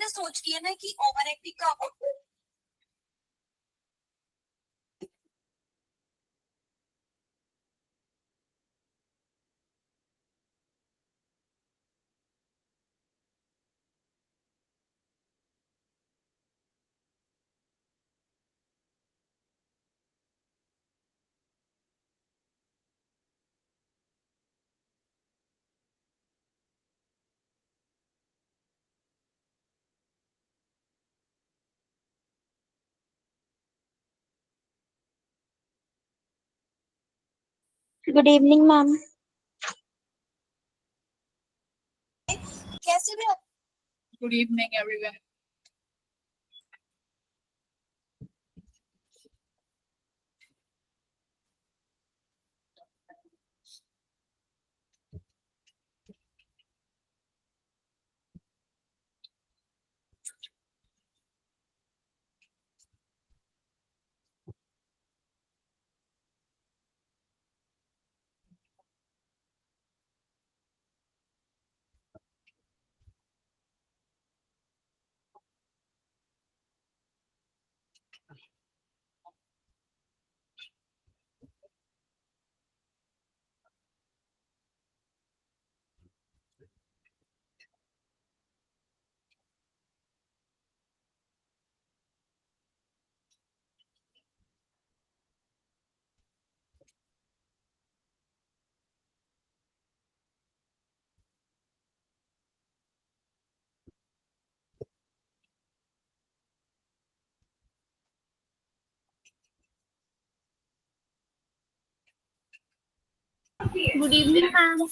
मैंने सोच लिया ना कि ओवर एक्टिंग का गुड इवनिंग मैम। कैसे भी good evening everyone. Good evening ma'am.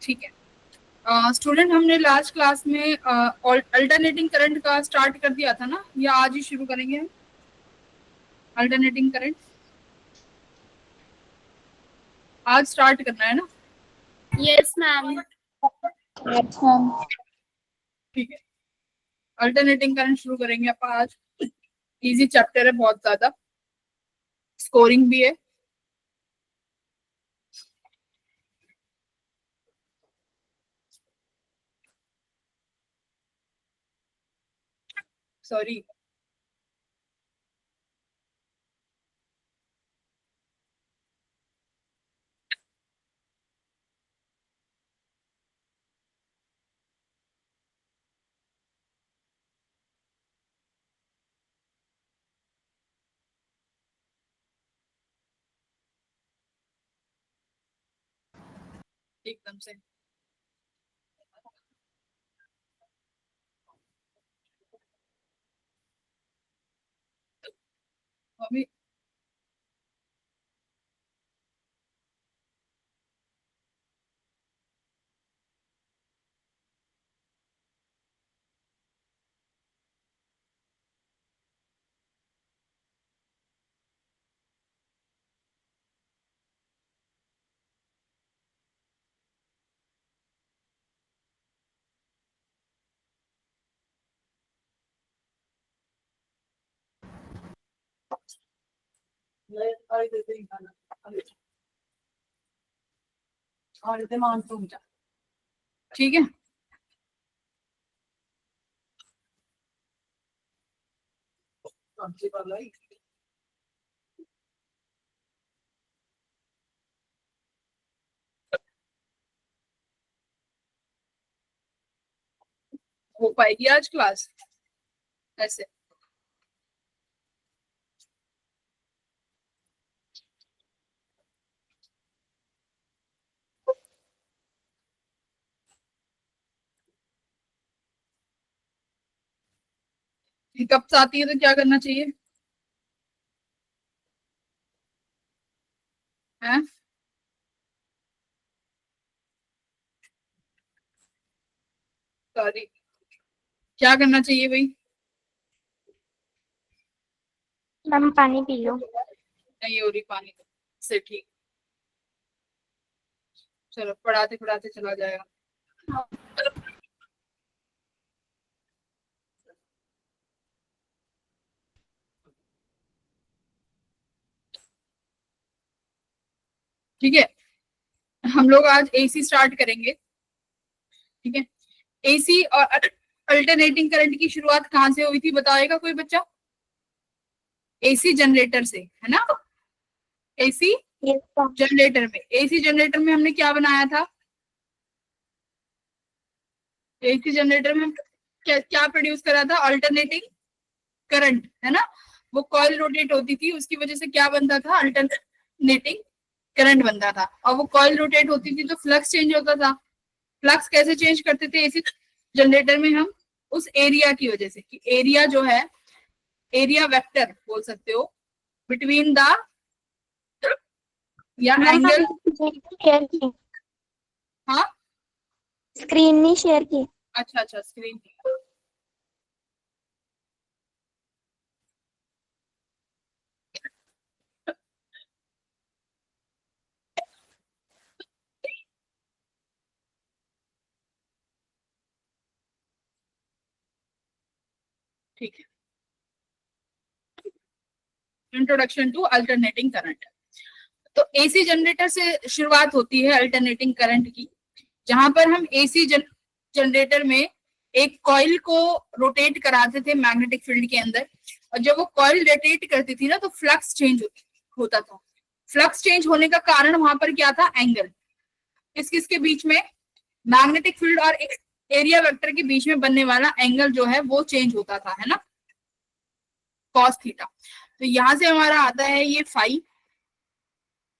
ठीक है स्टूडेंट, हमने लास्ट क्लास में अल्टरनेटिंग करंट का स्टार्ट कर दिया था ना, या आज ही शुरू करेंगे हम अल्टरनेटिंग करंट? आज स्टार्ट करना है ना? Yes ma'am. Yes ma'am. ठीक है, अल्टरनेटिंग करंट शुरू करेंगे अपन आज। इजी चैप्टर है, बहुत ज्यादा स्कोरिंग भी है। सॉरी, एकदम से अभी ठीक है। हो पाएगी आज क्लास ऐसे? हिकअप्स आती है तो क्या करना चाहिए? हैं? सॉरी, क्या करना चाहिए भाई? मैम पानी पी लो। नहीं हो रही पानी से, ठीक। चलो पढ़ाते पढ़ाते चला जाएगा। ठीक है, हम लोग आज एसी स्टार्ट करेंगे। ठीक है, एसी और अल्टरनेटिंग करंट की शुरुआत कहाँ से हुई थी, बताएगा कोई बच्चा? एसी जनरेटर से, है ना? एसी जनरेटर में, एसी जनरेटर में हमने क्या बनाया था? एसी जनरेटर में हम क्या प्रोड्यूस करा था? अल्टरनेटिंग करंट, है ना? वो कॉइल रोटेट होती थी, उसकी वजह से क्या बनता था? अल्टरनेटिंग करंट बनता था। और वो कॉइल रोटेट होती थी तो फ्लक्स चेंज होता था। फ्लक्स कैसे चेंज करते थे एसी जनरेटर में? हम उस एरिया की वजह से, कि एरिया जो है, एरिया वेक्टर बोल सकते हो, बिटवीन द या एंगल। शेयर की, हाँ स्क्रीन नहीं शेयर की। अच्छा अच्छा, स्क्रीन। ठीक है, इंट्रोडक्शन टू अल्टरनेटिंग करंट। तो एसी जनरेटर से शुरुआत होती है अल्टरनेटिंग करंट की, जहां पर हम एसी जनरेटर में एक कॉइल को रोटेट कराते थे मैग्नेटिक फील्ड के अंदर, और जब वो कॉइल रोटेट करती थी ना तो फ्लक्स चेंज होता था। फ्लक्स चेंज होने का कारण वहां पर क्या था? एंगल। किस किस के बीच में? मैग्नेटिक फील्ड और एरिया वेक्टर के बीच में बनने वाला एंगल जो है वो चेंज होता था, है ना? Cos theta. तो यहां से हमारा आता है ये फाई,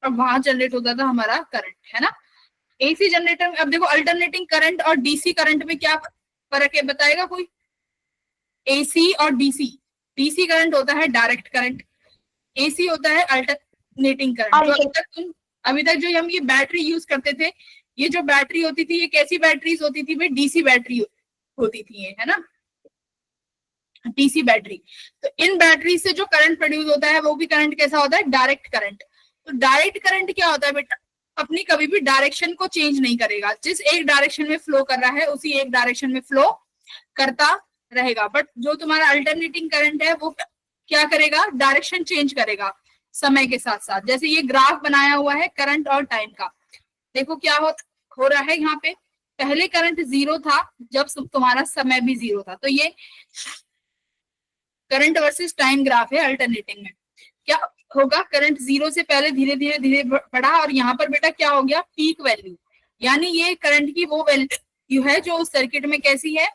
और वहां जनरेट होता था हमारा करंट, है ना? एसी जनरेटर में अब देखो, अल्टरनेटिंग करंट और डीसी करंट में क्या फर्क है, बताएगा कोई? एसी और डीसी, डीसी करंट होता है डायरेक्ट करंट, एसी होता है अल्टरनेटिंग करंट। जो अभी तक जो हम ये बैटरी यूज करते थे, ये जो बैटरी होती थी, ये कैसी बैटरीज होती थी भाई? डीसी बैटरी होती थी ये, है ना? DC battery. तो इन बैटरी से जो करंट प्रोड्यूस होता है वो भी करंट कैसा होता है? Direct current. तो डायरेक्ट करंट क्या होता है बेटा? अपनी कभी भी डायरेक्शन को चेंज नहीं करेगा, जिस एक डायरेक्शन में फ्लो कर रहा है उसी एक डायरेक्शन में फ्लो करता रहेगा। बट जो तुम्हारा अल्टरनेटिंग करंट है वो क्या करेगा? डायरेक्शन चेंज करेगा समय के साथ साथ। जैसे ये ग्राफ बनाया हुआ है करंट और टाइम का, देखो क्या हो रहा है यहाँ पे। पहले करंट 0 था जब तुम्हारा समय भी 0 था, तो ये करंट वर्सेस टाइम ग्राफ है अल्टरनेटिंग में। क्या होगा? करंट 0 से पहले धीरे धीरे धीरे बढ़ा, और यहाँ पर बेटा क्या हो गया? Peak value. यानी ये करंट की वो वैल्यू है जो उस सर्किट में कैसी है?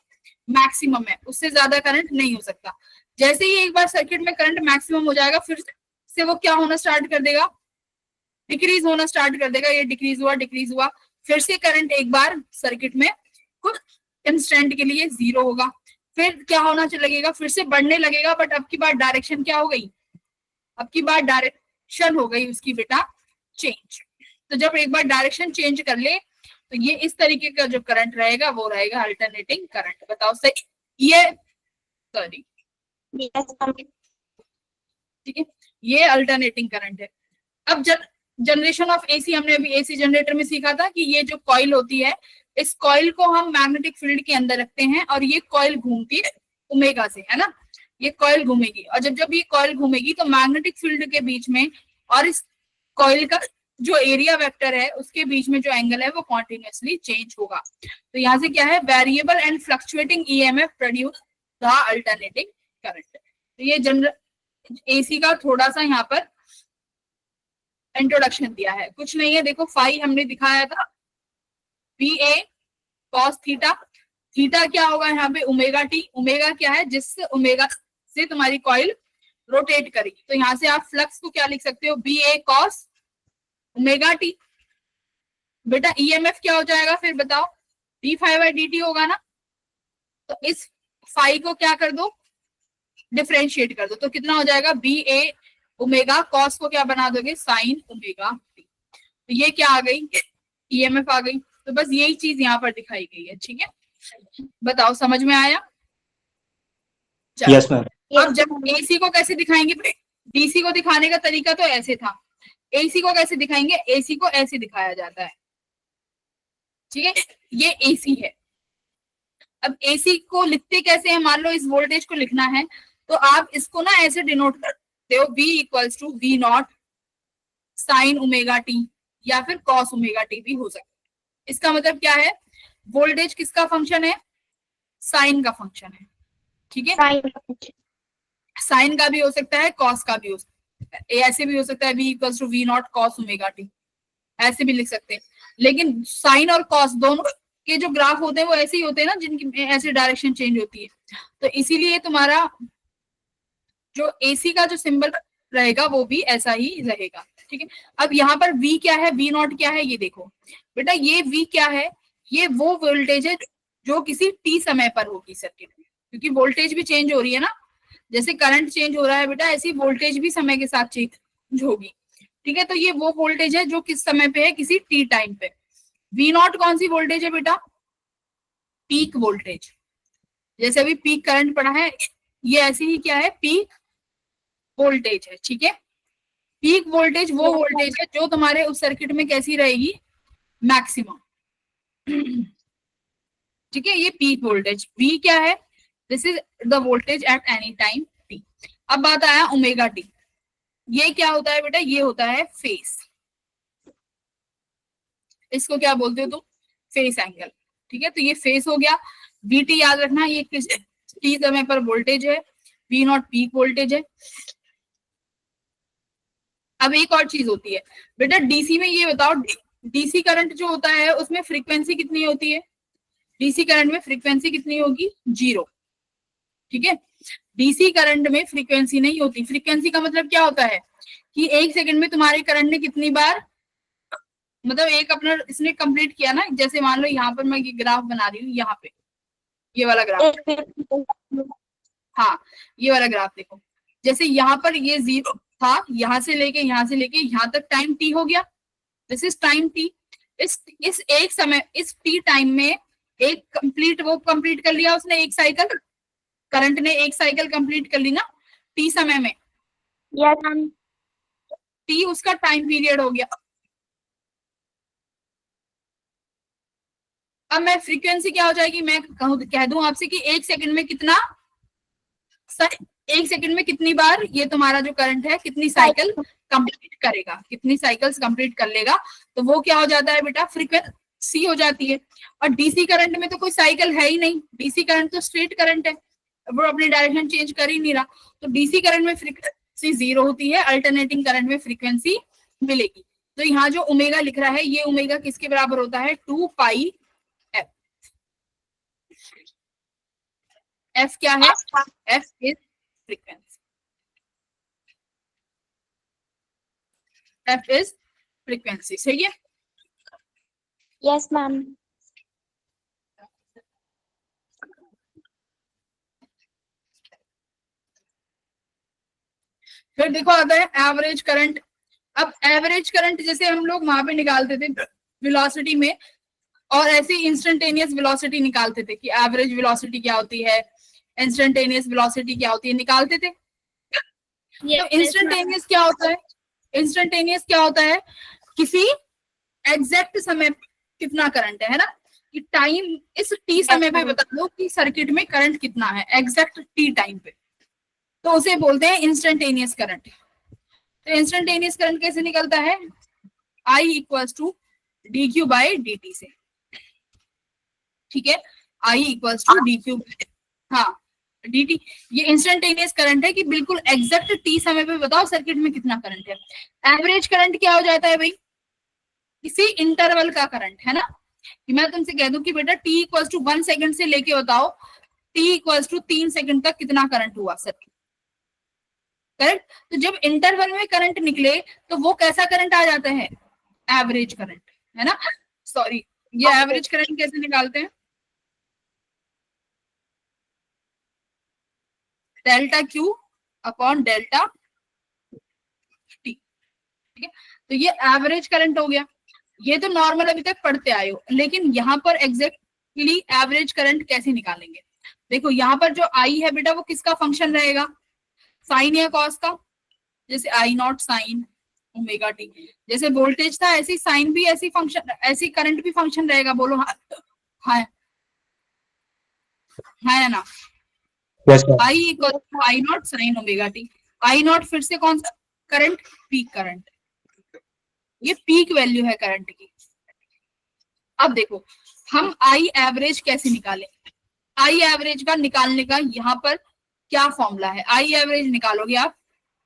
मैक्सिमम है, उससे ज्यादा करंट नहीं हो सकता। जैसे ही एक बार सर्किट में करंट मैक्सिमम हो जाएगा, फिर से वो क्या होना स्टार्ट कर देगा? डिक्रीज होना स्टार्ट कर देगा। ये डिक्रीज हुआ, फिर से करंट एक बार सर्किट में कुछ इंस्टेंट के लिए 0 होगा, फिर क्या होना लगेगा? फिर से बढ़ने लगेगा, बट अब की बार डायरेक्शन क्या हो गई? अब की बार डायरेक्शन हो गई उसकी बेटा चेंज। तो जब एक बार डायरेक्शन चेंज कर ले तो ये इस तरीके का जो करंट रहेगा वो रहेगा अल्टरनेटिंग करंट। बताओ सही? ये सॉरी, ठीक है, ये अल्टरनेटिंग करंट है। अब जनरेशन ऑफ एसी हमने अभी एसी जनरेटर में सीखा था कि ये जो कॉइल होती है, इस कॉइल को हम मैग्नेटिक फील्ड के अंदर रखते हैं, और ये कॉइल घूमती है ओमेगा से, है ना? ये कॉइल घूमेगी, और जब ये कॉइल घूमेगी तो मैग्नेटिक फील्ड के बीच में और इस कॉइल का जो एरिया वेक्टर है उसके बीच में जो एंगल है वो कॉन्टिन्यूसली चेंज होगा। तो यहाँ से क्या है? Variable and fluctuating EMF produce the alternating current. तो ये जनरल एसी का थोड़ा सा यहाँ पर इंट्रोडक्शन दिया है, कुछ नहीं है। देखो फाई हमने दिखाया था, B A cos theta. Theta क्या होगा यहाँ पे? Omega T. ओमेगा क्या है? जिससे ओमेगा से तुम्हारी कॉइल रोटेट करेगी। तो यहाँ से आप फ्लक्स को क्या लिख सकते हो? B A cos omega T. बेटा ईएमएफ क्या हो जाएगा फिर बताओ? D phi by D T होगा ना। तो इस फाई को क्या कर दो? डिफरेंशिएट कर दो, तो कितना हो जाएगा? बी ए ओमेगा, कॉस को क्या बना दोगे? Sign omega T. तो ये क्या आ गई? ईएमएफ आ गई। तो बस यही चीज यहाँ पर दिखाई गई है, ठीक है? बताओ समझ में आया? Yes ma'am. अब जब एसी को कैसे दिखाएंगे? डीसी को दिखाने का तरीका तो ऐसे था, एसी को कैसे दिखाएंगे, एसी को ऐसे दिखाया जाता है, ठीक है, ये एसी है। अब एसी को लिखते कैसे हैं, मान लो इस वोल्टेज को लिखना है तो आप इसको ना ऐसे डिनोट करते हो, V equals to V not sine omega T या फिर कॉस ओमेगा टी भी हो सकता है। इसका मतलब क्या है, वोल्टेज किसका फंक्शन है, साइन का फंक्शन है, ठीक है, साइन का भी हो सकता है, कॉस का भी हो सकता है, ऐसे भी हो सकता है V equals to V not cos omega T, ऐसे भी लिख सकते हैं। लेकिन साइन और कॉस दोनों के जो ग्राफ होते हैं वो ऐसे ही होते हैं ना, जिनकी ऐसे डायरेक्शन चेंज होती है, तो इसीलिए तुम्हारा जो एसी का जो सिंबल रहेगा वो भी ऐसा ही रहेगा, ठीक है। अब यहाँ पर V क्या है, V नॉट क्या है, ये देखो बेटा, ये V क्या है, ये वो वोल्टेज है जो किसी t समय पर होगी सर्किट में, क्योंकि वोल्टेज भी चेंज हो रही है ना, जैसे करंट चेंज हो रहा है बेटा, ऐसी वोल्टेज भी समय के साथ चेंज होगी, ठीक है। तो ये वो वोल्टेज है जो किस समय पे है, किसी टी टाइम पे। V नॉट कौन सी वोल्टेज है बेटा, पीक वोल्टेज, जैसे अभी पीक करंट पड़ा है, ये ऐसे ही क्या है, पीक वोल्टेज है, ठीक है। पीक वोल्टेज वो वोल्टेज है जो तुम्हारे उस सर्किट में कैसी रहेगी, मैक्सिमम, ठीक है, ये पीक वोल्टेज। V क्या है, this is the voltage at any time t। अब बात आया ओमेगा टी, ये क्या होता है बेटा, ये होता है फेस, इसको क्या बोलते हो तुम, फेस एंगल, ठीक है। तो ये फेस हो गया। VT याद रखना, ये किस t समय पर वोल्टेज है, V नॉट पीक वोल्टेज है। अब एक और चीज होती है बेटा डीसी में, ये बताओ डीसी करंट जो होता है उसमें फ्रीक्वेंसी कितनी होती है, डीसी करंट में फ्रीक्वेंसी कितनी होगी, 0, ठीक है। डीसी करंट में फ्रीक्वेंसी नहीं होती। फ्रीक्वेंसी का मतलब क्या होता है कि एक सेकंड में तुम्हारे करंट ने कितनी बार, मतलब एक अपना इसने कंप्लीट किया ना, जैसे मान लो यहाँ पर मैं ये ग्राफ बना रही हूँ, यहाँ पे ये वाला ग्राफ, हाँ ये वाला ग्राफ देखो, जैसे यहाँ पर ये 0 था, यहाँ से लेके यहाँ तक टाइम t हो गया, दिस इज टाइम t। इस एक समय, इस t टाइम में एक कंप्लीट कर लिया उसने, एक साइकिल, करंट ने एक साइकिल कंप्लीट कर ली ना t समय में, t उसका टाइम पीरियड हो गया। अब मैं फ्रीक्वेंसी क्या हो जाएगी, मैं कह दूं आपसे कि एक सेकंड में कितना, एक सेकंड में कितनी बार ये तुम्हारा जो करंट है कितनी साइकिल कंप्लीट करेगा, कितनी साइकिल्स कंप्लीट कर लेगा, तो वो क्या हो जाता है बेटा, फ्रीक्वेंसी हो जाती है। और डीसी करंट में तो कोई साइकिल है ही नहीं, डीसी करंट तो स्ट्रेट करंट है, वो अपनी डायरेक्शन चेंज कर ही नहीं रहा, तो डीसी करंट में फ्रीक्वेंसी 0 होती है, अल्टरनेटिंग करंट में फ्रीक्वेंसी मिलेगी। तो यहाँ जो ओमेगा लिख रहा है, ये ओमेगा किसके बराबर होता है, 2 पाई f। f क्या है, f is frequency, f is frequency, सही है। Yes ma'am. फिर देखो आता है एवरेज करंट। अब एवरेज करंट जैसे हम लोग वहां पे निकालते थे वेलोसिटी में, और ऐसे इंस्टेंटेनियस वेलोसिटी निकालते थे कि एवरेज वेलोसिटी क्या होती है, इंस्टेंटेनियस वेलोसिटी क्या होती है, निकालते थे। तो इंस्टेंटेनियस क्या होता है, इंस्टेंटेनियस क्या होता है, किसी एग्जैक्ट समय कितना करंट है ना, कि टाइम इस टी समय पे बता दो कि सर्किट में करंट कितना है एग्जैक्ट टी टाइम पे, तो उसे बोलते हैं इंस्टेंटेनियस करंट। तो इंस्टेंटेनियस करंट कैसे निकलता है, I equals to D Q by D T से, ठीक है, I equals to D Q, हाँ डी टी, ये इंस्टेंटेनियस करंट है कि बिल्कुल एग्जैक्ट टी समय पे बताओ सर्किट में कितना करंट है। एवरेज करंट क्या हो जाता है भाई, किसी इंटरवल का करंट है ना, कि मैं तुमसे कह दूं कि बेटा t इक्वल्स टू 1 सेकंड से लेके बताओ t इक्वल्स टू 3 सेकंड तक कितना करंट हुआ सर्किट, करेक्ट। तो जब इंटरवल में करंट निकले तो वो कैसा करंट आ जाता है, एवरेज करंट, है ना। सॉरी, ये एवरेज करंट कैसे निकालते हैं, delta Q upon delta T, ठीक है। तो ये एवरेज करंट हो गया, ये तो नॉर्मल अभी तक पढ़ते आए हो, लेकिन यहाँ पर एग्जैक्टली एवरेज करंट कैसे निकालेंगे। देखो यहाँ पर जो आई है बेटा वो किसका फंक्शन रहेगा, साइन या कॉस का, जैसे आई नॉट साइन ओमेगा टी। जैसे वोल्टेज था ऐसी साइन भी ऐसी फंक्शन, ऐसी करंट भी फंक्शन रहेगा। बोलो हाँ, हाँ, है ना। Yes ma'am. I equal I not sine omega T. I not फिर से कौन सा करंट, पीक करंट, ये पीक वैल्यू है करंट की। अब देखो हम आई एवरेज कैसे निकालें। आई एवरेज का निकालने का यहाँ पर क्या फॉर्मूला है। आई एवरेज निकालोगे आप,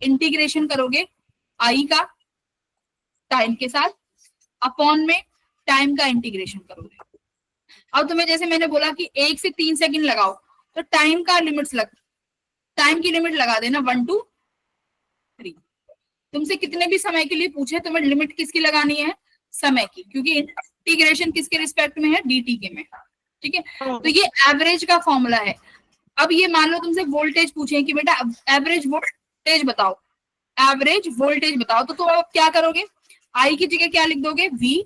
इंटीग्रेशन करोगे आई का टाइम के साथ, अपॉन में टाइम का इंटीग्रेशन करोगे। अब तुम्हें जैसे मैंने बोला कि 1 से 3 सेकंड लगाओ, तो टाइम का लिमिट्स टाइम की लिमिट लगा देना 1 to 3। तुमसे कितने भी समय के लिए पूछे, तुम्हें लिमिट किसकी लगानी है, समय की, क्योंकि इंटीग्रेशन किसके रिस्पेक्ट में है, dt के में। ठीक है, तो ये एवरेज का फॉर्मूला है। अब ये मान लो तुमसे वोल्टेज पूछे कि बेटा एवरेज वोल्टेज बताओ, एवरेज वोल्टेज बताओ, तो आप क्या करोगे, आई की जगह क्या लिख दोगे, v,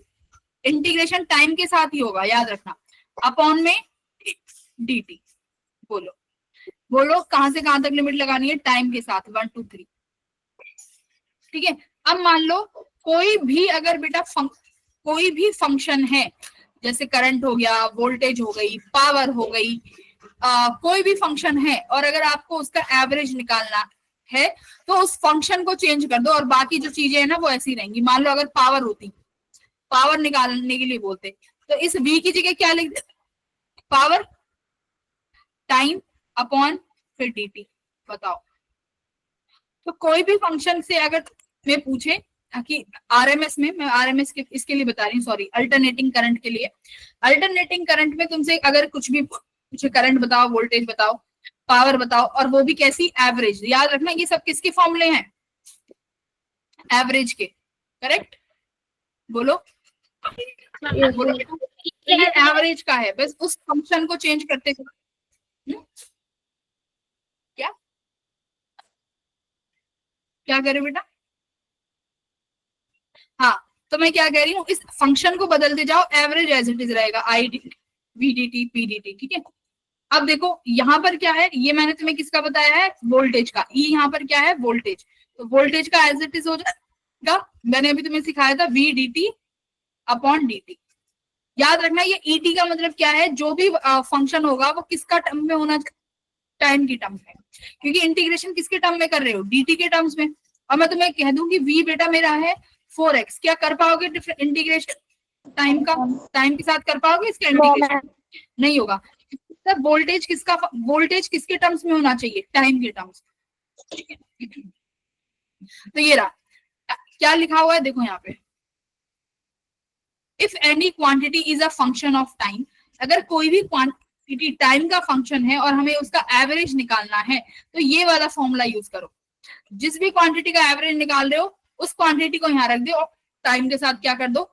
इंटीग्रेशन टाइम के साथ ही होगा याद रखना, अपॉन में dt। बोलो बोलो कहां से कहां तक लिमिट लगानी है, टाइम के साथ 1 to 3। ठीक है, अब मान लो कोई भी अगर बेटा कोई भी फंक्शन है, जैसे करंट हो गया, वोल्टेज हो गई, पावर हो गई, कोई भी फंक्शन है, और अगर आपको उसका एवरेज निकालना है तो उस फंक्शन को चेंज कर दो और बाकी जो चीजें है ना वो ऐसी रहेंगी। मान लो अगर पावर होती, पावर निकालने के लिए बोलते, तो इस v की जगह क्या लिख, पावर टाइम अपॉन फिर dt। बताओ, तो कोई भी फंक्शन से अगर मैं पूछे कि आरएमएस में, मैं आरएमएस के इसके लिए बता रही हूँ, सॉरी, अल्टरनेटिंग करंट के लिए, अल्टरनेटिंग करंट में तुमसे अगर कुछ भी पूछे, करंट बताओ, वोल्टेज बताओ, पावर बताओ, और वो भी कैसी, एवरेज। याद रखना ये सब किसके फॉर्मूले हैं, एवरेज के। करेक्ट, बोलो बोलो, ये एवरेज का है, बस उस फंक्शन को चेंज करते क्या क्या कह रहे हो बेटा। हाँ, तो मैं क्या कह रही हूँ, इस फंक्शन को बदलते जाओ, एवरेज एज इट इज रहेगा, I V D T P D T. ठीक है, अब देखो यहाँ पर क्या है, ये मैंने तुम्हें किसका बताया है, वोल्टेज का। ई यहाँ पर क्या है, वोल्टेज, तो वोल्टेज का एज इट इज हो जाएगा, मैंने अभी तुम्हें सिखाया था, V D T upon D T. याद रखना ये ई टी का मतलब क्या है, जो भी फंक्शन होगा वो किसका टर्म में होना चाहिए, टाइम की टर्म्स में, क्योंकि इंटीग्रेशन किसके टर्म में कर रहे हो, dt के टर्म्स में। और मैं तुम्हें कह दूं कि v बेटा मेरा है 4x, क्या कर पाओगे इंटीग्रेशन टाइम का, टाइम के साथ कर पाओगे इसका इंटीग्रेशन, नहीं होगा। सर वोल्टेज किसका, वोल्टेज किसके टर्म्स में होना चाहिए, टाइम के टर्म्स। तो ये रहा, क्या लिखा हुआ है देखो यहाँ पे, if any quantity is a function of time, अगर कोई भी क्वांटिटी टाइम का फंक्शन है और हमें उसका एवरेज निकालना है, तो ये वाला फॉर्मूला यूज करो। जिस भी क्वांटिटी का एवरेज निकाल रहे हो उस क्वांटिटी को यहाँ रख दो और टाइम के साथ क्या कर दो,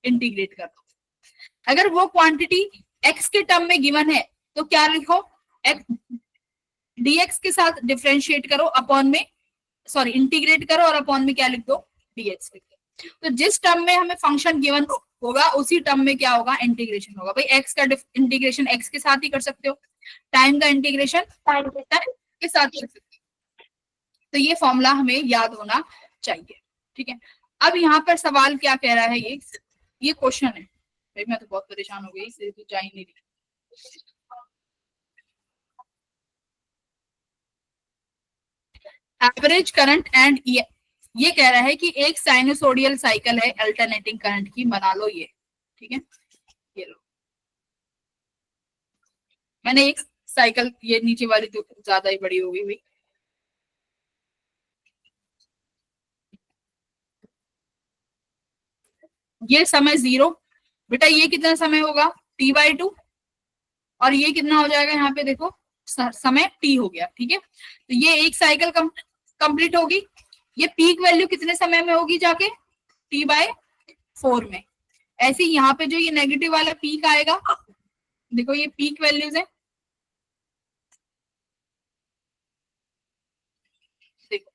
इंटीग्रेट कर दो। अगर वो क्वांटिटी x के टर्म में गिवन है तो क्या लिखो, dx के साथ डिफरेंशिएट करो, अपॉन में, सॉरी, इंटीग्रेट करो और अपॉन में क्या लिख दो, dx लिख दो। तो जिस टर्म में हमें फंक्शन गिवन होगा उसी टर्म में क्या होगा, इंटीग्रेशन होगा। भाई x का इंटीग्रेशन x के साथ ही कर सकते हो, टाइम का इंटीग्रेशन टाइम के साथ कर सकते हो। तो ये फॉर्मूला हमें याद होना चाहिए। ठीक है, अब यहाँ पर सवाल क्या कह रहा है, ये क्वेश्चन है। भाई मैं तो बहुत परेशान हो गई, इससे तो जा ही नहीं रही। एवरेज करंट एंड ये कह रहा है कि एक साइनसोडियल साइकिल है अल्टरनेटिंग करंट की, बना लो ये। ठीक है, ये लो, मैंने एक साइकिल, ये नीचे वाली तो ज्यादा ही बड़ी हो गई भाई। ये समय 0, बेटा ये कितना समय होगा, t/2, और ये कितना हो जाएगा यहाँ पे देखो, समय t हो गया। ठीक है, तो ये एक साइकिल कंप्लीट होगी। ये पीक वैल्यू कितने समय में होगी जाके, t/4 में। ऐसे यहाँ पे जो ये नेगेटिव वाला पीक आएगा, देखो ये पीक वैल्यूज है, देखो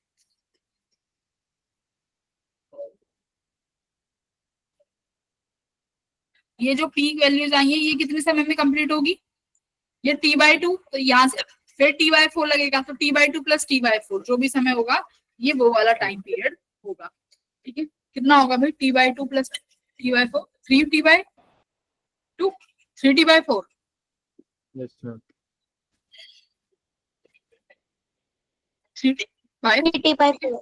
ये जो पीक वैल्यूज आई है ये कितने समय में कंप्लीट होगी, ये t/2, तो यहाँ से फिर t/4 लगेगा, तो t/2 प्लस t/4 जो भी समय होगा ये वो वाला टाइम पीरियड होगा। ठीक है, कितना होगा भाई, t/2 plus t/4, 3t/2, 3t/4, yes ma'am. 3t/4। 3t/4.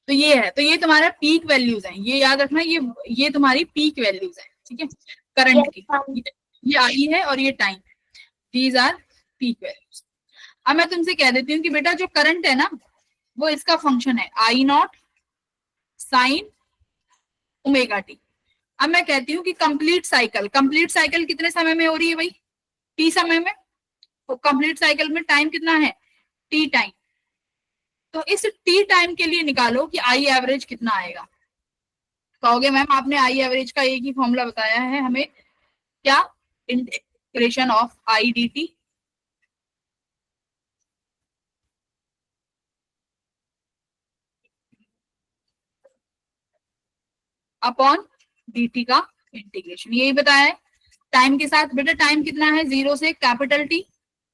तो ये है, तो ये तुम्हारा पीक वैल्यूज है, ये याद रखना, ये तुम्हारी पीक वैल्यूज है। ठीक है, करंट Yes, की, ma'am. ये आई है और ये time, these are peak values. अब मैं तुमसे कह देती हूँ कि बेटा जो करंट है ना वो इसका फंक्शन है I not sine omega T. अब मैं कहती हूँ कि कंप्लीट साइकिल कितने समय में हो रही है भाई, टी समय में। तो कंप्लीट साइकिल में टाइम कितना है, टी टाइम। तो इस टी टाइम के लिए निकालो कि आई एवरेज कितना आएगा। कहोगे मैम आपने आई एवरेज का एक ही फॉर्मूला बताया है हमें, क्या, integration of I D T upon dt का इंटीग्रेशन, यही बताया है। टाइम के साथ बेटा टाइम कितना है, 0 से कैपिटल टी,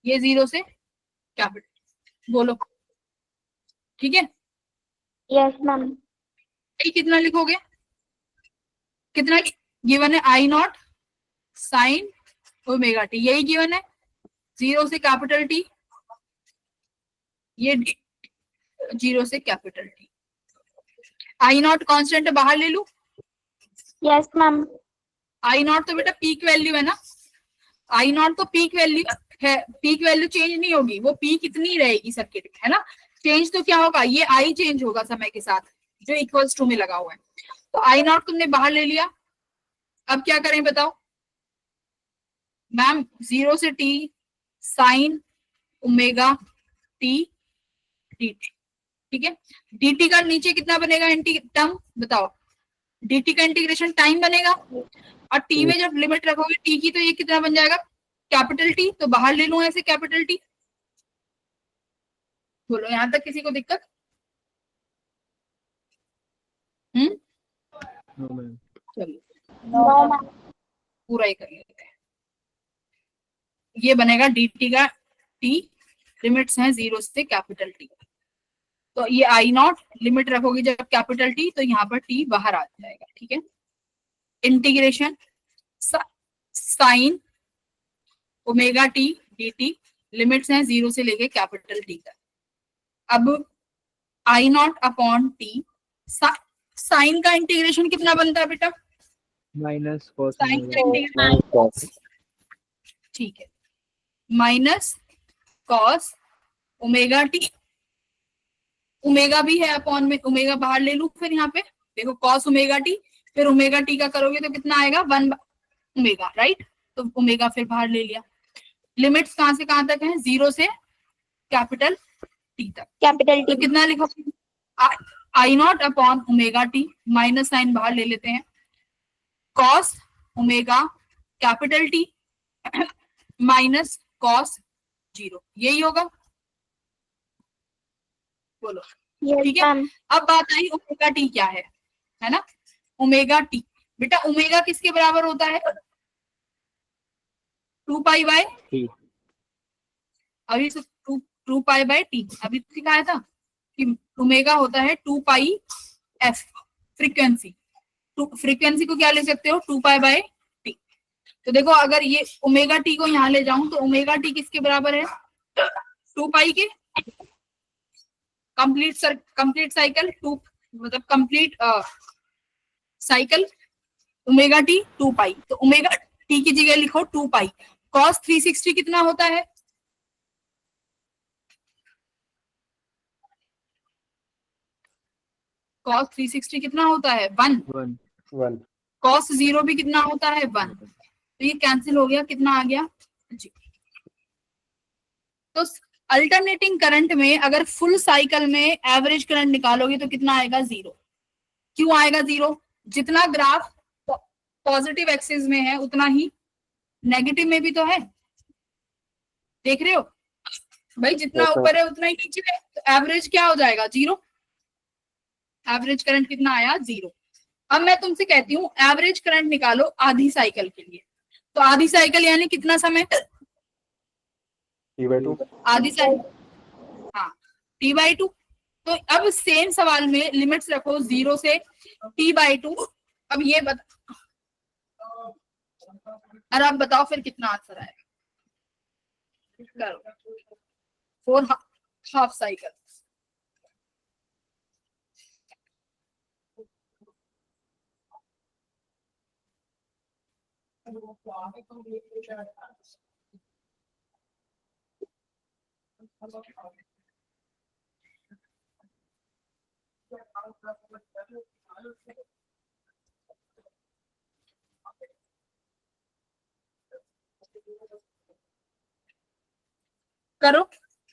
ये 0 से कैपिटल, बोलो ठीक है। Yes, ma'am. ये कितना लिखोगे, कितना गिवन है, I not sine omega T, यही गिवन है, 0 से कैपिटल टी, ये 0 से capital T. I not constant बाहर ले लू, Yes, ma'am. आई नॉट तो बेटा पीक वैल्यू है ना, आई नॉट तो पीक वैल्यू है, पीक वैल्यू चेंज नहीं होगी, वो पीक इतनी रहेगी सर्किट में, है ना। चेंज तो क्या होगा, ये आई चेंज होगा समय के साथ, जो इक्वल्स टू में लगा हुआ है। तो आई नॉट तुमने बाहर ले लिया, अब क्या करें बताओ मैम, 0 से T sign omega T dt, ठीक है। dt का नीचे कितना बनेगा टर्म बताओ, dt का इंटीग्रेशन टाइम बनेगा, और t में जब लिमिट रखोगे t की तो ये कितना बन जाएगा, कैपिटल टी, तो बाहर ले लो ऐसे कैपिटल टी। बोलो यहां तक किसी को दिक्कत? No ma'am. चलिए No, ma'am. पूरा ही कर लेते हैं। ये बनेगा dt का t, लिमिट्स हैं 0 से कैपिटल टी, तो ये आई नॉट लिमिट रखोगे जब कैपिटल टी तो यहाँ पर टी बाहर आ जाएगा। ठीक है, integration sign omega T dt, limits हैं 0 से लेके कैपिटल टी तक। अब आई नॉट अपॉन टी, साइन का इंटीग्रेशन कितना बनता है बेटा, माइनस कॉस साइन का इंटीग्रेशन, ठीक है, minus cos omega T, omega भी है अपॉन में, ओमेगा बाहर ले लू, फिर यहाँ पे देखो कॉस ओमेगा टी, फिर ओमेगा टी का करोगे तो कितना आएगा, 1 ओमेगा, राइट। तो ओमेगा फिर बाहर ले लिया। लिमिट्स कहां से कहां तक है, 0 से कैपिटल टी तक। Capital तो T. कितना लिखो, I naught upon omega T, minus sign बाहर ले लेते हैं, cos omega capital T minus cos 0, यही होगा, बोलो Yes, ठीक है। ma'am. अब बात आई ओमेगा टी क्या है ना, ओमेगा टी बेटा ओमेगा किसके बराबर होता है, 2 पाई बाय, अभी 2 पाई बाय टी, अभी सिखाया था कि ओमेगा होता है 2 पाई एफ, फ्रीक्वेंसी, फ्रीक्वेंसी को क्या ले सकते हो, 2 पाई बाय टी। तो देखो अगर ये ओमेगा टी को यहाँ ले जाऊं तो ओमेगा टी किसके बराबर है, 2 पाई के, कंप्लीट साइकिल, टू मतलब कंप्लीट साइकिल ओमेगा टी 2 पाई, तो ओमेगा टी की जगह लिखो 2 पाई। कॉस 360 कितना होता है, कॉस 360 कितना होता है, 1। कॉस 0 भी कितना होता है, 1। तो ये कैंसिल हो गया, कितना आ गया जी। तो अल्टरनेटिंग करंट में अगर फुल साइकिल में एवरेज करंट निकालोगे तो कितना आएगा, 0। क्यों आएगा 0, जितना ग्राफ पॉजिटिव एक्सिस में है उतना ही नेगेटिव में भी तो है, देख रहे हो भाई, जितना ऊपर है उतना ही नीचे है, तो एवरेज क्या हो जाएगा, 0। एवरेज करंट कितना आया, 0। अब मैं तुमसे कहती हूँ एवरेज करंट निकालो आधी साइकिल के लिए, तो आधी साइकिल यानी कितना समय, T/2 आधी साइकिल, हाँ T/2, तो अब सेम सवाल में लिमिट्स रखो 0 से t/2। अब ये बता, और आप बताओ फिर कितना आंसर आएगा। करो 4 हाफ साइकिल। करो,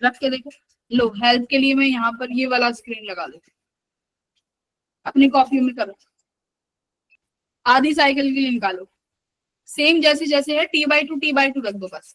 रख के देखो। लो हेल्प के लिए मैं यहाँ पर ये वाला स्क्रीन लगा देती हूँ, अपनी कॉपी में करो। आधी साइकिल के लिए निकालो, सेम जैसे जैसे है t/2 रख दो बस।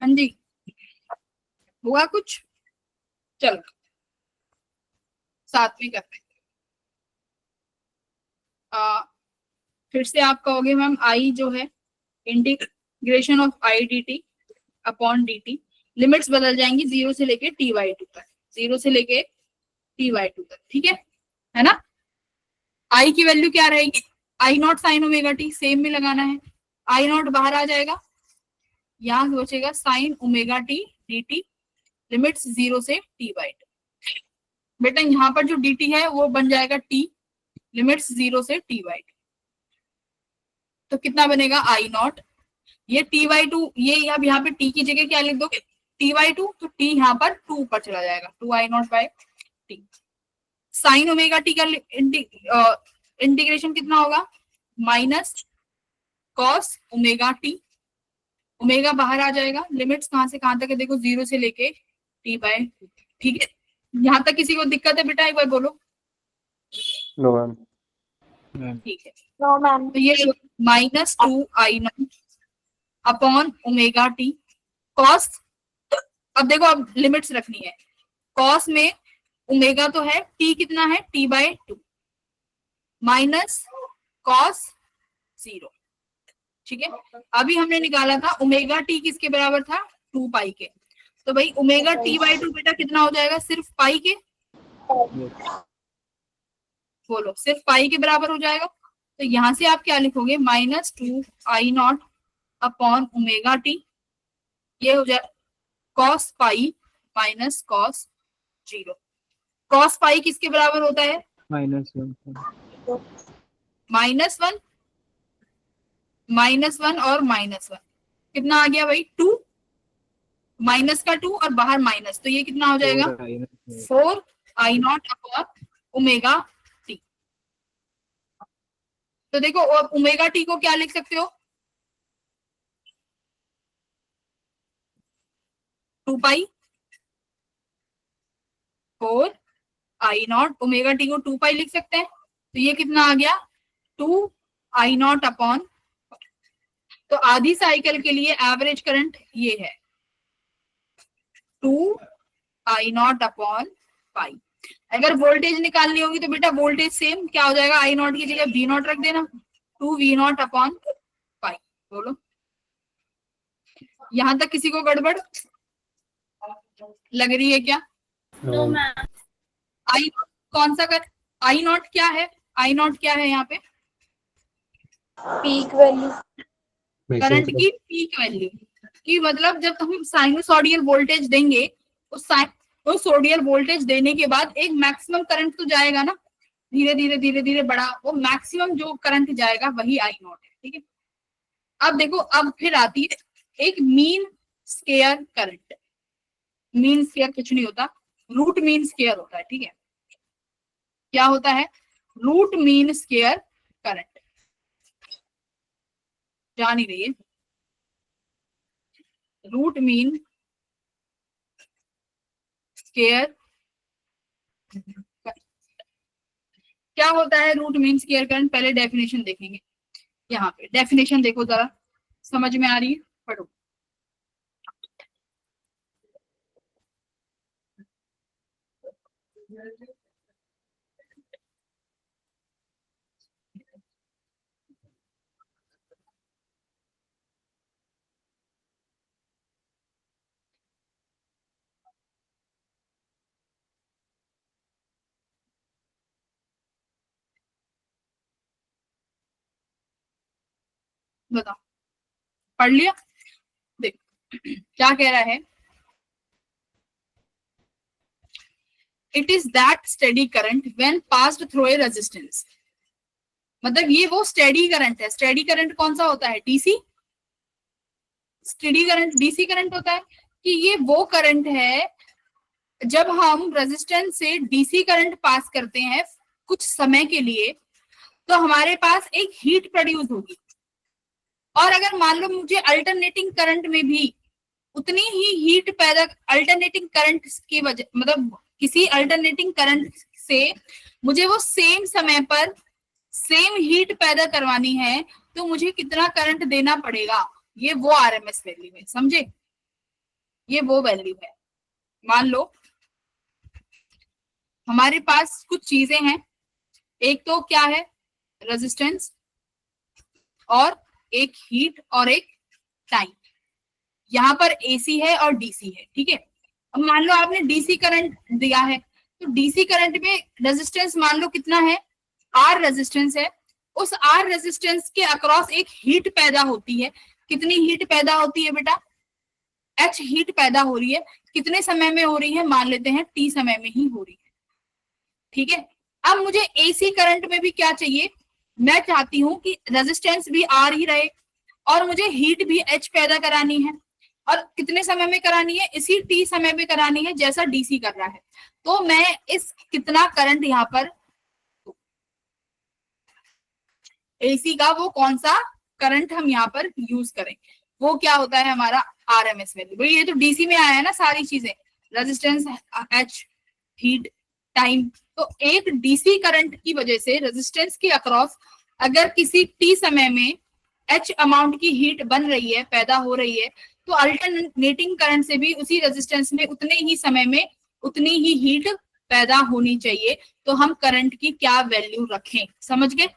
हाँ जी, हुआ कुछ? चलो साथ में करते हैं। फिर से आप कहोगे मैम आई जो है integration of I D T upon D T, limits बदल जाएंगी 0 से लेके t/2 तक, 0 से लेके t/2 तक, ठीक है ना। आई की वैल्यू क्या रहेगी? I not sine omega T, same में लगाना है। आई नॉट बाहर आ जाएगा, यहां बचेगा sign omega T D T, limits 0 से t/2। बेटा यहाँ पर जो dt है वो बन जाएगा t, लिमिट्स 0 से t/2। तो कितना बनेगा आई नॉट, ये t/2, ये अब यहाँ पे t की जगह क्या लिख दोगे? t/2, तो t यहाँ पर 2 ऊपर चला जाएगा, 2i0/t। साइन ओमेगा टी का इंटीग्रेशन कितना होगा? Minus cos omega T, omega बाहर आ जाएगा, लिमिट्स कहां से कहां तक है देखो, 0 से लेके t/2, ठीक है। यहाँ तक किसी को दिक्कत है बेटा, एक बार बोलो। No ma'am. ठीक है, नो मैम। तो ये -2i0 upon omega T cos. अब देखो, अब लिमिट्स रखनी है। कॉस में ओमेगा तो है, टी कितना है? t/2 माइनस कॉस 0, ठीक है। अभी हमने निकाला था ओमेगा टी किसके बराबर था? 2 पाई के। तो भाई ओमेगा t/2 बेटा कितना हो जाएगा? सिर्फ पाई के, बोलो सिर्फ पाई के बराबर हो जाएगा। तो यहां से आप क्या लिखोगे? -2i0 अपॉन ओमेगा टी, ये हो जाए cos pi minus cos 0। Cos pi किसके बराबर होता है? -1 -1, -1 और -1 कितना आ गया भाई? 2, माइनस का 2 और बाहर माइनस, तो ये कितना हो जाएगा? 4i0 upon omega T. तो देखो ओमेगा टी को क्या लिख सकते हो? 2 पाई 4i0, ओमेगा टी को 2 पाई लिख सकते हैं। तो ये कितना आ गया? 2i0 अपॉन, तो आधी साइकिल के लिए एवरेज करंट ये है 2i0 अपॉन पाई। अगर वोल्टेज निकालनी होगी तो बेटा वोल्टेज सेम क्या हो जाएगा? i0 की जगह v0 रख देना, 2v0 अपॉन पाई। बोलो यहां तक किसी को गड़बड़ लग रही है क्या? नो आई कौन सा कर, i0 क्या है? i0 क्या है यहाँ पे? Peak value. करंट की पीक वैल्यू की, मतलब जब हम साइनोसॉडियल वोल्टेज देंगे, उस साइनोसॉडियल वोल्टेज देने के बाद एक मैक्सिमम करंट तो जाएगा ना, धीरे धीरे धीरे धीरे बड़ा, वो मैक्सिमम जो करंट जाएगा वही i0 है, ठीक है। अब देखो, अब फिर आती है एक mean square current. Mean square कुछ नहीं होता, रूट मीन स्क्वायर होता है, ठीक है। क्या होता है? Root mean square current. जान ही रही है, रूट मीन स्क्वायर क्या होता है? रूट मीन स्क्वायर करंट पहले डेफिनेशन देखेंगे। यहाँ पे डेफिनेशन देखो जरा, समझ में आ रही है? पढ़ो। बताओ, पढ़ लिया? देख क्या कह रहा है, it is that steady current when passed through a resistance. मतलब ये वो स्टेडी करंट है। स्टेडी करंट कौन सा होता है? DC. Steady current DC current होता है कि ये वो करंट है जब हम रेजिस्टेंस से डीसी करंट पास करते हैं कुछ समय के लिए, तो हमारे पास एक हीट प्रोड्यूस होगी। और अगर मान लो मुझे अल्टरनेटिंग करंट में भी उतनी ही हीट पैदा, अल्टरनेटिंग करंट की वजह, मतलब किसी अल्टरनेटिंग करंट से मुझे वो सेम समय पर सेम हीट पैदा करवानी है, तो मुझे कितना करंट देना पड़ेगा? ये वो आरएमएस वैल्यू है, समझे? ये वो वैल्यू है। मान लो हमारे पास कुछ चीजें हैं, एक तो क्या है? रेजिस्टेंस, और एक हीट, और एक टाइम। यहाँ पर एसी है और डीसी है, ठीक है। अब मान लो आपने डीसी करंट दिया है, तो डीसी करंट में रेजिस्टेंस मान लो कितना है? आर रेजिस्टेंस है। उस आर रेजिस्टेंस के अक्रॉस एक हीट पैदा होती है। कितनी हीट पैदा होती है बेटा? एच हीट पैदा हो रही है। कितने समय में हो रही है? मान लेते हैं टी समय में ही हो रही है, ठीक है। अब मुझे एसी करंट में भी क्या चाहिए? मैं चाहती हूं कि रेजिस्टेंस भी आर ही रहे और मुझे हीट भी एच पैदा करानी है। और कितने समय में करानी है? इसी टी समय में करानी है जैसा डीसी कर रहा है। तो मैं इस कितना करंट यहाँ पर एसी का वो कौन सा करंट हम यहाँ पर यूज करें, वो क्या होता है हमारा? RMS value. ये तो डीसी में आया है ना सारी चीजें, रेजिस्टेंस, एच, हीट, टाइम। तो एक डीसी करंट की वजह से रेजिस्टेंस के अक्रॉस अगर किसी टी समय में एच अमाउंट की हीट बन रही है, पैदा हो रही है, तो अल्टरनेटिंग करंट से भी उसी रेजिस्टेंस में उतने ही समय में उतनी ही हीट पैदा होनी चाहिए। तो हम करंट की क्या वैल्यू रखें? समझ गए?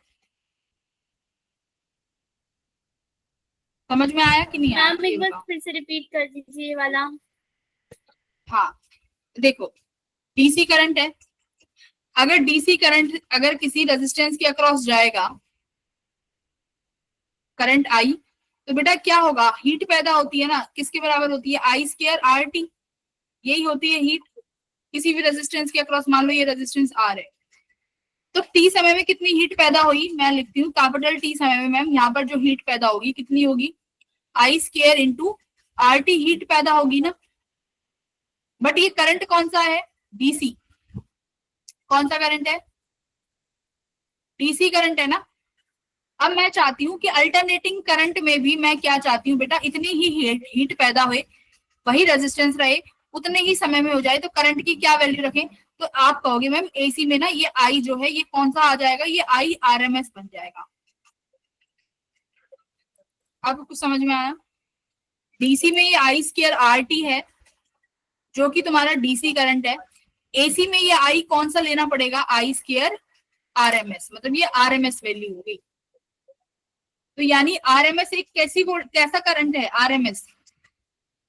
समझ में आया कि नहीं आया? मैम एक बार फिर से रिपीट कर दीजिए ये वाला। हाँ देखो, डीसी करंट है। अगर डीसी करंट अगर किसी रेजिस्टेंस के अक्रॉस जाएगा, करंट आई, तो बेटा क्या होगा? हीट पैदा होती है ना, किसके बराबर होती है? आई स्क्वायर आर टी। यही होती है हीट किसी भी रेजिस्टेंस के अक्रॉस। मान लो ये रेजिस्टेंस आर है, तो टी समय में कितनी हीट पैदा हुई? मैं लिखती हूँ कैपिटल टी समय में मैम यहाँ पर जो हीट पैदा होगी कितनी होगी? I square into R T heat पैदा होगी ना। बट ये करंट कौन सा है? डीसी। कौन सा करंट है? डीसी करंट है ना। अब मैं चाहती हूँ कि अल्टरनेटिंग करंट में भी मैं क्या चाहती हूँ बेटा? इतनी ही हीट पैदा हुए, वही रेजिस्टेंस रहे, उतने ही समय में हो जाए। तो करंट की क्या वैल्यू रखें? तो आप कहोगे मैम एसी में ना ये आई जो है ये कौन सा आ जाएगा? ये आई आरएमएस बन जाएगा। आपको कुछ समझ में आया? डीसी में ये आई स्क्वायर आर टी है जो कि तुम्हारा डीसी करंट है। एसी में ये आई कौन सा लेना पड़ेगा? आई स्क्वायर आरएमएस, मतलब ये आरएमएस वैल्यू होगी। तो यानी आरएमएस एक कैसा करंट है? आरएमएस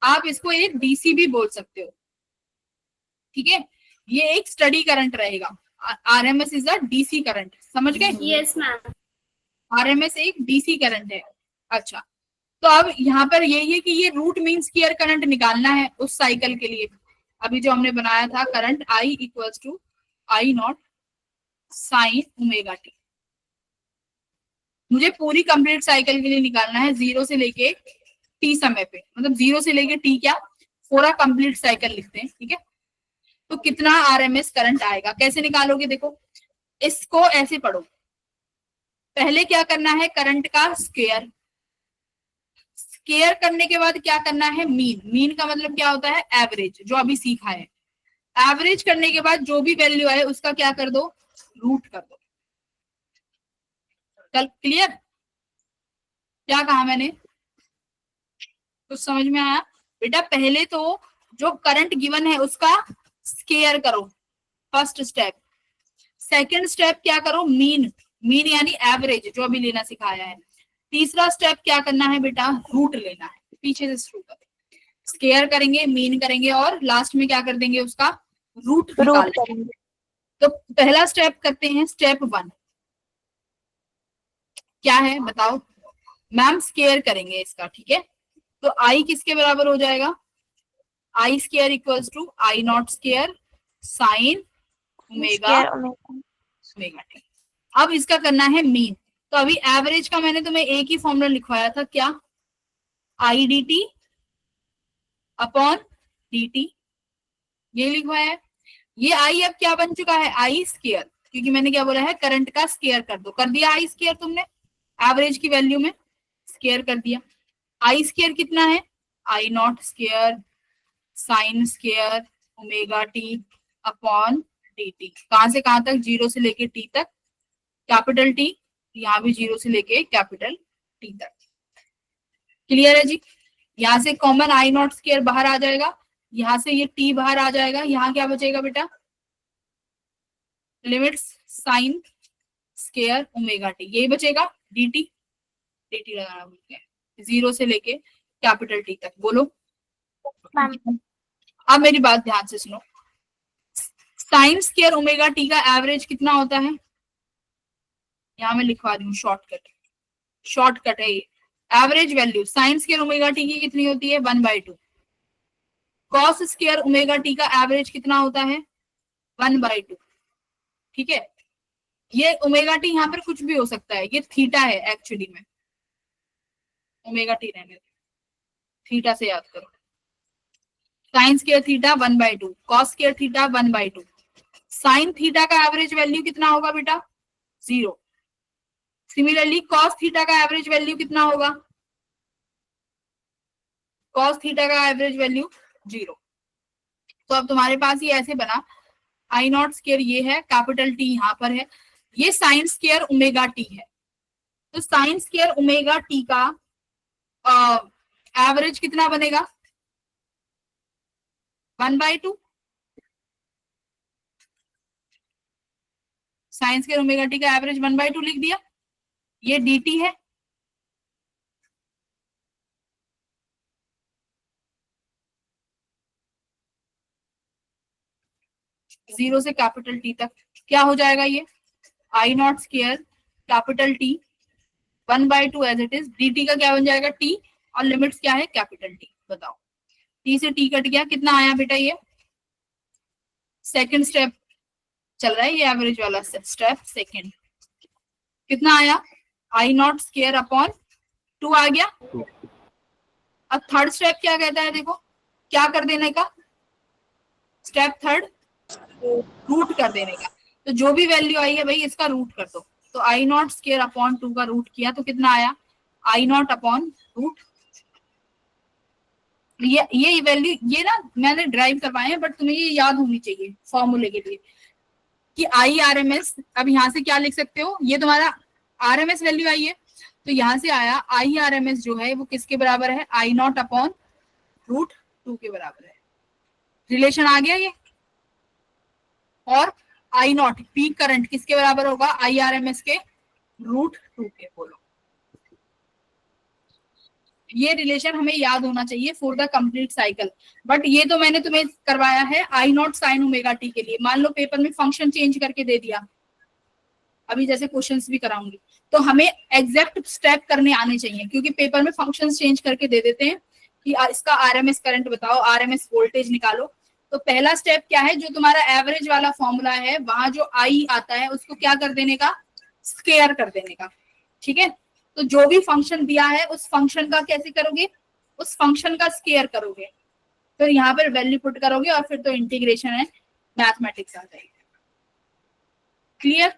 आप इसको एक डीसी भी बोल सकते हो, ठीक है। ये एक स्टडी करंट रहेगा। RMS is a DC current, समझ गए? Yes ma'am. आरएमएस एक डीसी करंट है। अच्छा, तो अब यहाँ पर यही है कि ये रूट मीन स्क्वायर करंट निकालना है उस साइकिल के लिए। अभी जो हमने बनाया था current I equals to I not sine omega T. मुझे पूरी कंप्लीट साइकिल के लिए निकालना है, जीरो से लेके टी समय पे, मतलब 0 से लेके टी क्या पूरा कंप्लीट साइकिल लिखते हैं, ठीक है। तो कितना आरएमएस करंट आएगा, कैसे निकालोगे, देखो इसको ऐसे पढ़ो, पहले क्या करना है करंट का स्क्वायर, स्क्वायर करने के बाद क्या करना है मीन, मीन का मतलब क्या होता है एवरेज, जो अभी सीखा है। एवरेज करने के बाद जो भी वैल्यू आए उसका क्या कर दो रूट कर दो। कल क्लियर, क्या कहा मैंने, कुछ समझ में आया बेटा। पहले तो जो करंट गिवन है उसका स्क्वायर करो, फर्स्ट स्टेप। सेकंड स्टेप क्या करो मीन, मीन यानी एवरेज जो अभी लेना सिखाया है। तीसरा स्टेप क्या करना है बेटा रूट लेना है, पीछे से शुरू करें, स्क्वायर करेंगे मीन करेंगे और लास्ट में क्या कर देंगे उसका रूट निकालेंगे। तो पहला स्टेप करते हैं स्टेप 1, क्या है बताओ मैम, स्क्वायर करेंगे इसका, ठीक है। तो आई किसके बराबर हो जाएगा, I square equals to I naught square sine omega omega T. अब इसका करना है मीन, तो अभी एवरेज का मैंने तुम्हें एक ही फॉर्मूला लिखवाया था, क्या I D T upon D T, ये लिखवाया है। ये आई अब क्या बन चुका है आई स्क्वायर, क्योंकि मैंने क्या बोला है करंट का स्क्वायर कर दो, कर दिया आई स्क्वायर तुमने, एवरेज की वैल्यू में स्क्वायर कर दिया। आई स्क्वायर कितना है I naught square sine square omega T upon D T, कहां से कहां तक 0 से लेके टी तक, कैपिटल टी, यहाँ भी 0 से लेके कैपिटल टी तक। क्लियर है जी, यहाँ से कॉमन आई नॉट स्क्वायर बाहर आ जाएगा, यहाँ से ये टी बाहर आ जाएगा, यहाँ क्या बचेगा बेटा limits sign square omega T, यही बचेगा डी टी लगाना भूल गए, 0 से लेके कैपिटल टी तक। बोलो अब मेरी बात ध्यान से सुनो, साइन स्क्वायर ओमेगा टी का एवरेज कितना होता है, यहाँ मैं लिखवा दूं शॉर्टकट है ये। Average value sign square omega T की कितनी होती है 1/2, कॉस स्क्वायर ओमेगा टी का एवरेज कितना होता है 1/2, ठीक है। ये ओमेगा टी यहाँ पर कुछ भी हो सकता है, ये थीटा है एक्चुअली में, ओमेगा टी रहने थीटा से याद करो, sine square theta 1/2, cos square theta 1/2, sine theta का एवरेज वैल्यू कितना होगा बेटा 0। सिमिलरली कॉस थीटा का एवरेज वैल्यू कितना होगा, कॉस थीटा का एवरेज वैल्यू 0। तो अब तुम्हारे पास ये ऐसे बना आई नॉट स्क्वायर ये है, कैपिटल टी यहाँ पर है, ये साइन स्क्वायर ओमेगा टी है। तो साइन स्क्वायर ओमेगा टी का एवरेज कितना बनेगा 1/2, साइन स्क्वायर ओमेगा टी का एवरेज 1/2 लिख दिया, ये dt है, जीरो से कैपिटल टी तक क्या हो जाएगा ये I naught square capital T 1/2 as it is, dt का क्या बन जाएगा t और लिमिट्स क्या है कैपिटल टी। बताओ t से t कट गया, कितना आया बेटा ये सेकंड स्टेप चल रहा है, ये एवरेज वाला स्टेप सेकंड, कितना आया आई नॉट स्क्वायर अपॉन 2 आ गया। अब थर्ड स्टेप क्या कहता है, देखो क्या कर देने का, स्टेप थर्ड रूट कर देने का। तो जो भी वैल्यू आई है भाई इसका रूट कर दो, तो आई नॉट स्क्वायर अपॉन 2 का रूट किया तो कितना आया आई नॉट अपॉन रूट। ये वैल्यू ये ना मैंने ड्राइव करवाए हैं, बट तुम्हें ये याद होनी चाहिए फॉर्मूले के लिए कि आई आर एम एस, अब यहाँ से क्या लिख सकते हो, ये तुम्हारा आर एम एस वैल्यू आई है, तो यहाँ से आया आई आर एम एस जो है वो किसके बराबर है आई नॉट अपॉन रूट 2 के बराबर है। रिलेशन आ गया ये, और आई नॉट पीक करंट किसके बराबर होगा आई आर एम एस के रूट 2 के। बोलो ये रिलेशन हमें याद होना चाहिए for the complete cycle, but ये तो मैंने तुम्हें करवाया है I not sine omega T के लिए। मान लो पेपर में फंक्शन चेंज करके दे दिया, अभी जैसे क्वेश्चंस भी कराऊंगी, तो हमें एग्जैक्ट स्टेप करने आने चाहिए, क्योंकि पेपर में फंक्शंस चेंज करके दे देते हैं कि इसका आरएमएस करंट बताओ, आरएमएस वोल्टेज निकालो। तो पहला स्टेप क्या है, जो तुम्हारा एवरेज वाला फॉर्मूला है वहां जो आई आता है उसको क्या कर देने का स्क्वायर कर देने का, ठीक है। तो जो भी फंक्शन दिया है उस फंक्शन का कैसे करोगे, उस फंक्शन का स्केयर करोगे, फिर यहाँ पर वैल्यू पुट करोगे और फिर तो इंटीग्रेशन है, मैथमेटिक्स आ जाएगी। क्लियर?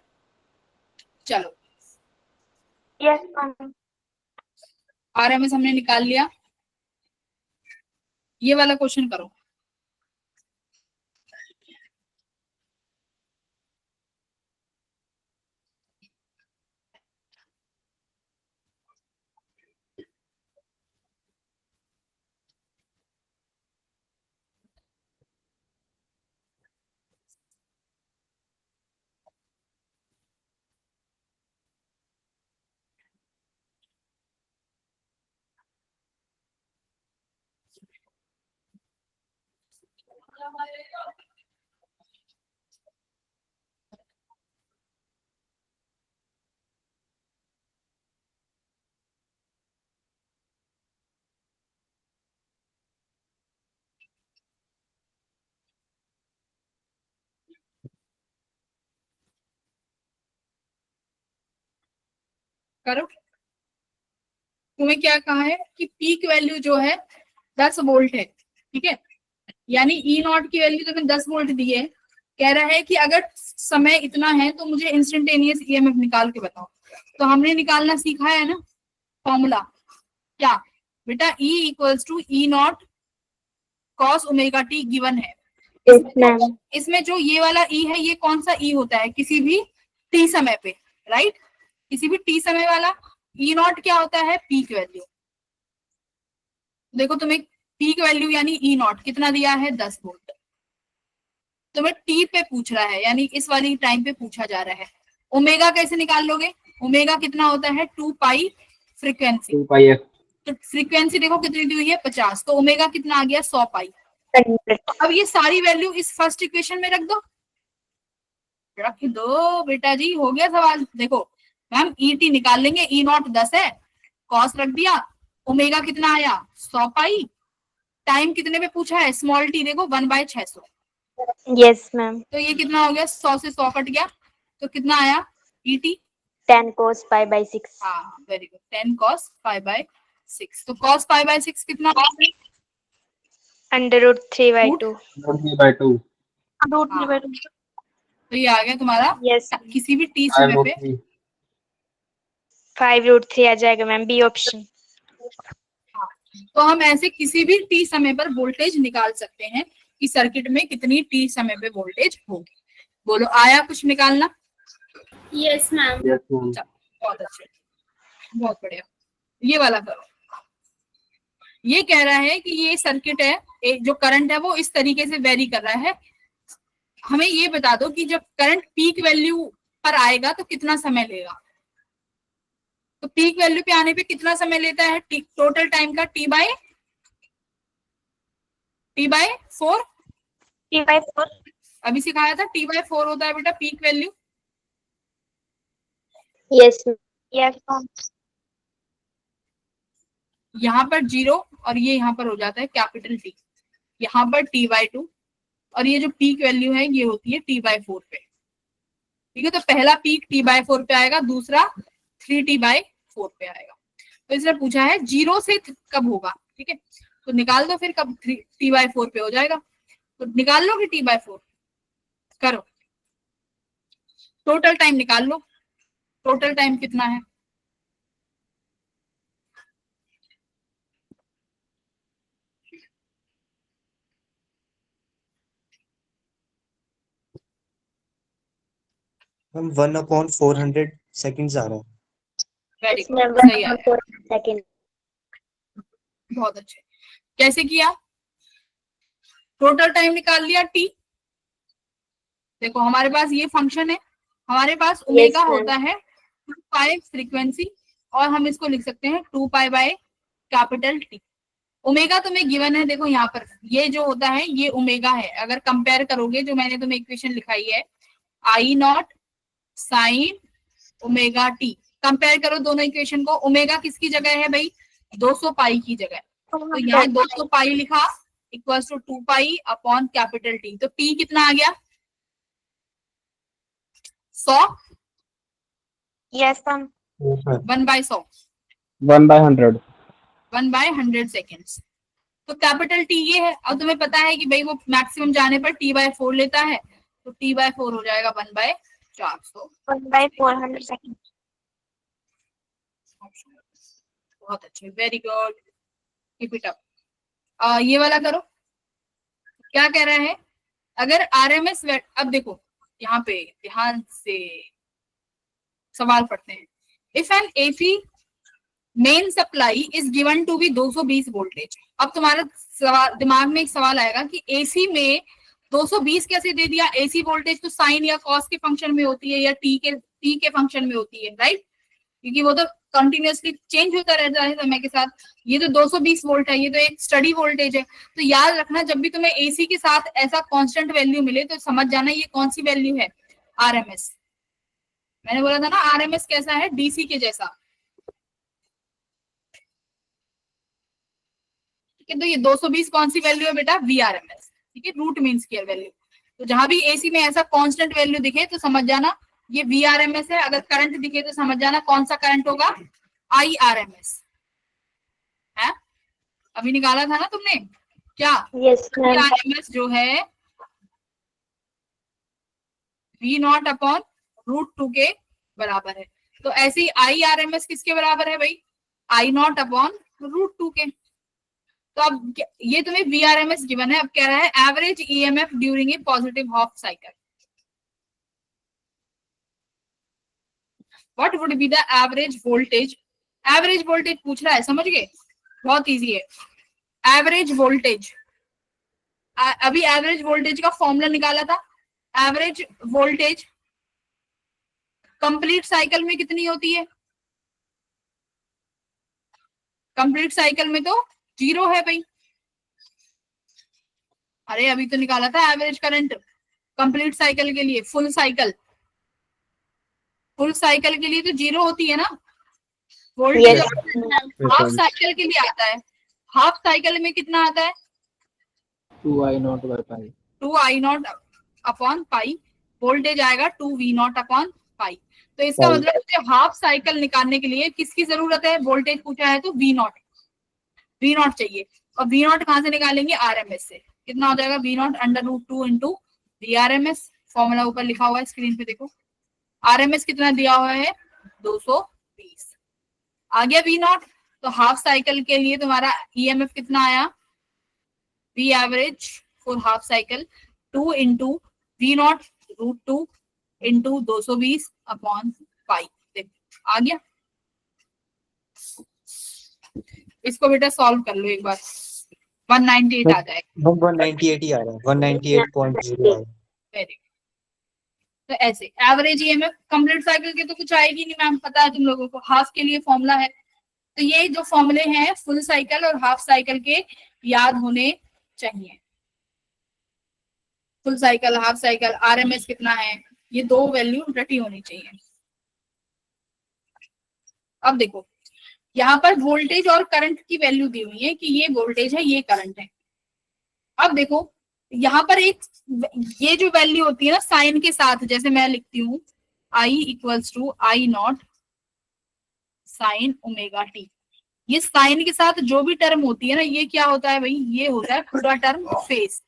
चलो Yes, ma'am. आरएमएस हमने निकाल लिया, ये वाला क्वेश्चन करो। करो। तुम्हें क्या कहा है कि पीक वैल्यू जो है 10 वोल्ट है, ठीक है, यानी ई नॉट की वैल्यू तुम्हें 10 वोल्ट दी है। कह रहा है कि अगर समय इतना है तो मुझे इंस्टेंटेनियस ईएमएफ निकाल के बताओ। तो हमने निकालना सीखा है ना फॉर्मूला, क्या बेटा, E equals to E not cos omega T given है। Yes, ma'am. इसमें जो ये वाला E है, ये कौन सा E होता है किसी भी t समय पे, राइट? किसी भी t समय वाला E नॉट क्या होता है, पीक वैल्यू। देखो तुम्हें पीक वैल्यू यानी E नॉट कितना दिया है, 10 वोल्ट। तुम्हें टी पे पूछ रहा है, यानी इस वाली टाइम पे पूछा जा रहा है। ओमेगा कैसे निकाल लोगे? ओमेगा कितना होता है, 2 पाई फ्रीक्वेंसी। 2 pi f। तो फ्रीक्वेंसी देखो कितनी दी हुई है, 50, तो ओमेगा कितना आ गया, 100 पाई। 100. अब ये सारी वैल्यू इस फर्स्ट इक्वेशन में रख दो बेटा जी, हो गया सवाल। देखो मैम ई टी निकाल लेंगे, ई नॉट 10 है, कॉस रख दिया, ओमेगा कितना आया, 100 पाई, टाइम कितने पे पूछा है, स्मॉल टी देखो 1/600। Yes, ma'am. तो ये कितना हो गया, 100 से 100 कट गया, तो कितना आया E T, 10 cos pi by 6. हाँ वेरी गुड, 10 cos π/6। तो cos π/6 कितना, Under root 3 by 2. Root 3 by 2। Root 3 by 2. तो ये आ गया तुम्हारा Yes. किसी भी टी 5 समय root पे। 3। 5 root 3 आ जाएगा मैम, बी ऑप्शन। तो हम ऐसे किसी भी टी समय पर वोल्टेज निकाल सकते हैं कि सर्किट में कितनी टी समय पे वोल्टेज होगी। बोलो आया कुछ निकालना? Yes, ma'am. Yes, ma'am। बहुत अच्छे, बहुत बढ़िया। ये वाला करो। ये कह रहा है कि ये सर्किट है, जो करंट है वो इस तरीके से वेरी कर रहा है। हमें ये बता दो कि जब करंट पीक वैल्यू पर आएगा तो कितना समय लेगा। तो पीक वैल्यू पे आने पे कितना समय लेता है, टोटल टाइम का t बाय 4। T by 4. अभी सिखाया था t बाय 4 होता है बेटा peak value. Yes. Yes, ma'am. यहाँ पर 0 और ये यहाँ पर हो जाता है कैपिटल T, यहाँ पर t बाय 2, और ये जो पीक वैल्यू है ये होती है t बाय 4 पे। ठीक है, तो पहला पीक t बाय 4 पे आएगा, दूसरा 3t बाय 4 पे आएगा। तो इसने पूछा है 0 से कब होगा, ठीक है, तो निकाल दो फिर कब t बाय 4 पे हो जाएगा। तो निकाल लो कि t बाय 4 करो, टोटल टाइम निकाल लो, टोटल टाइम कितना है, हम 1/400 सेकंड्स आ रहा है। Very Yes, ma'am. गुड, सही है, 1/4 second. बहुत अच्छे। कैसे किया, टोटल टाइम निकाल लिया t। देखो हमारे पास ये फंक्शन है, हमारे पास ओमेगा ma'am. होता है 2 पाई फ्रीक्वेंसी, और हम इसको लिख सकते हैं 2 pi by capital T। Omega तुम्हें गिवन है, देखो यहाँ पर ये जो होता है ये ओमेगा है। अगर कंपेयर करोगे जो मैंने तुम्हें इक्वेशन लिखाई है, I not sine omega T, compare करो दोनों इक्वेशन को। ओमेगा किसकी जगह है भाई, 200 पाई की जगह, तो यहाँ 200 पाई लिखा equals to 2 pi upon capital T। तो T कितना आ गया, 100, Yes, ma'am. Yes, sir। 1/100, 1/100। 1/100 seconds. तो कैपिटल टी ये है, और तुम्हें पता है कि भाई वो मैक्सिमम जाने पर t/4 लेता है, तो t/4 हो जाएगा 1/400। 1/400 सेकंड। बहुत अच्छे, very good, keep it up. ये वाला करो, क्या कह रहा है, अगर आरएमएस, अब देखो यहाँ पे ध्यान से सवाल पढ़ते हैं। If an AC main supply is given to be 220 voltage. अब तुम्हारा सवाल दिमाग में एक सवाल आएगा कि एसी में 220 कैसे दे दिया? एसी वोल्टेज तो साइन या कॉस के फंक्शन में होती है या टी के फंक्शन में होती है, राइट? क्योंकि वो तो कंटिन्यूअसली चेंज होता रहता है समय के साथ। ये तो 220 वोल्ट है, ये तो एक स्टडी वोल्टेज है। तो याद रखना, जब भी तुम्हें एसी के साथ ऐसा कांस्टेंट वैल्यू मिले तो समझ जाना ये कौन सी वैल्यू है, आरएमएस। मैंने बोला था ना आरएमएस कैसा है, डीसी के जैसा। ठीक है, तो ये 220 कौन सी वैल्यू है बेटा? वीआरएमएस। ठीक है, रूट मीन स्क्वायर वैल्यू। तो जहां भी एसी में ऐसा कांस्टेंट वैल्यू दिखे तो समझ जाना ये वीआरएमएस है। अगर करंट दिखे तो समझ जाना कौन सा करंट होगा, आईआरएमएस है। अभी निकाला था ना तुमने क्या? Yes ma'am. आरएमएस जो है V0/√2 के बराबर है। तो ऐसे ही आईआरएमएस किसके बराबर है भाई? I0/√2 के। तो अब ये तुम्हें वीआरएमएस गिवन है। अब कह रहा है average EMF during a positive half cycle. What would be the average voltage? Average voltage पूछ रहा है, समझ गए? बहुत इजी है। एवरेज वोल्टेज, अभी एवरेज वोल्टेज का फॉर्मूला निकाला था। एवरेज वोल्टेज कंप्लीट साइकिल में कितनी होती है? कंप्लीट साइकिल में तो 0 है भाई। अरे अभी तो निकाला था एवरेज करंट कंप्लीट साइकिल के लिए। फुल साइकिल के लिए तो 0 होती है ना वोल्टेज। हाफ साइकिल के लिए आता है, हाफ साइकिल में कितना आता है? 2I0/pi। 2I0/pi। वोल्टेज आएगा 2V0/pi। तो इसका मतलब मुझे हाफ साइकिल निकालने के लिए किसकी जरूरत है? वोल्टेज पूछा है तो V0 चाहिए। और V0 कहां से निकालेंगे? आरएमएस से। कितना हो जाएगा? V0/√2 into VRMS। फॉर्मूला ऊपर लिखा हुआ है, स्क्रीन पे देखो। आरएमएस कितना दिया हुआ है? 220। आ गया V0। तो हाफ साइकिल के लिए तुम्हारा ईएमएफ कितना आया? V average for half cycle 2 into V0/√2 into 220/पाई। आ गया। इसको बेटा सॉल्व कर लो एक बार, 198 आ जाएगा। 198 ही आ रहा है, 198.0 आ रहा है। वेरी। तो ऐसे एवरेज ईएमएफ कंप्लीट साइकिल के तो कुछ आएगी नहीं मैम, पता है तुम लोगों को। हाफ के लिए फॉर्मूला है। तो ये जो फॉर्मूले हैं फुल साइकिल और हाफ साइकिल के याद होने चाहिए। Full cycle, half cycle, RMS कितना है, ये दो वैल्यू रटी होनी चाहिए। अब देखो यहाँ पर वोल्टेज और करंट की वैल्यू दी हुई है कि ये वोल्टेज है, ये करंट है। अब देखो यहाँ पर एक ये जो वैल्यू होती है ना साइन के साथ, जैसे मैं लिखती हूँ I = I0 sin ω/t। ये साइन के साथ जो भी टर्म होती है ना, ये क्या होता है भाई? ये होता है पूरा टर्म फेस।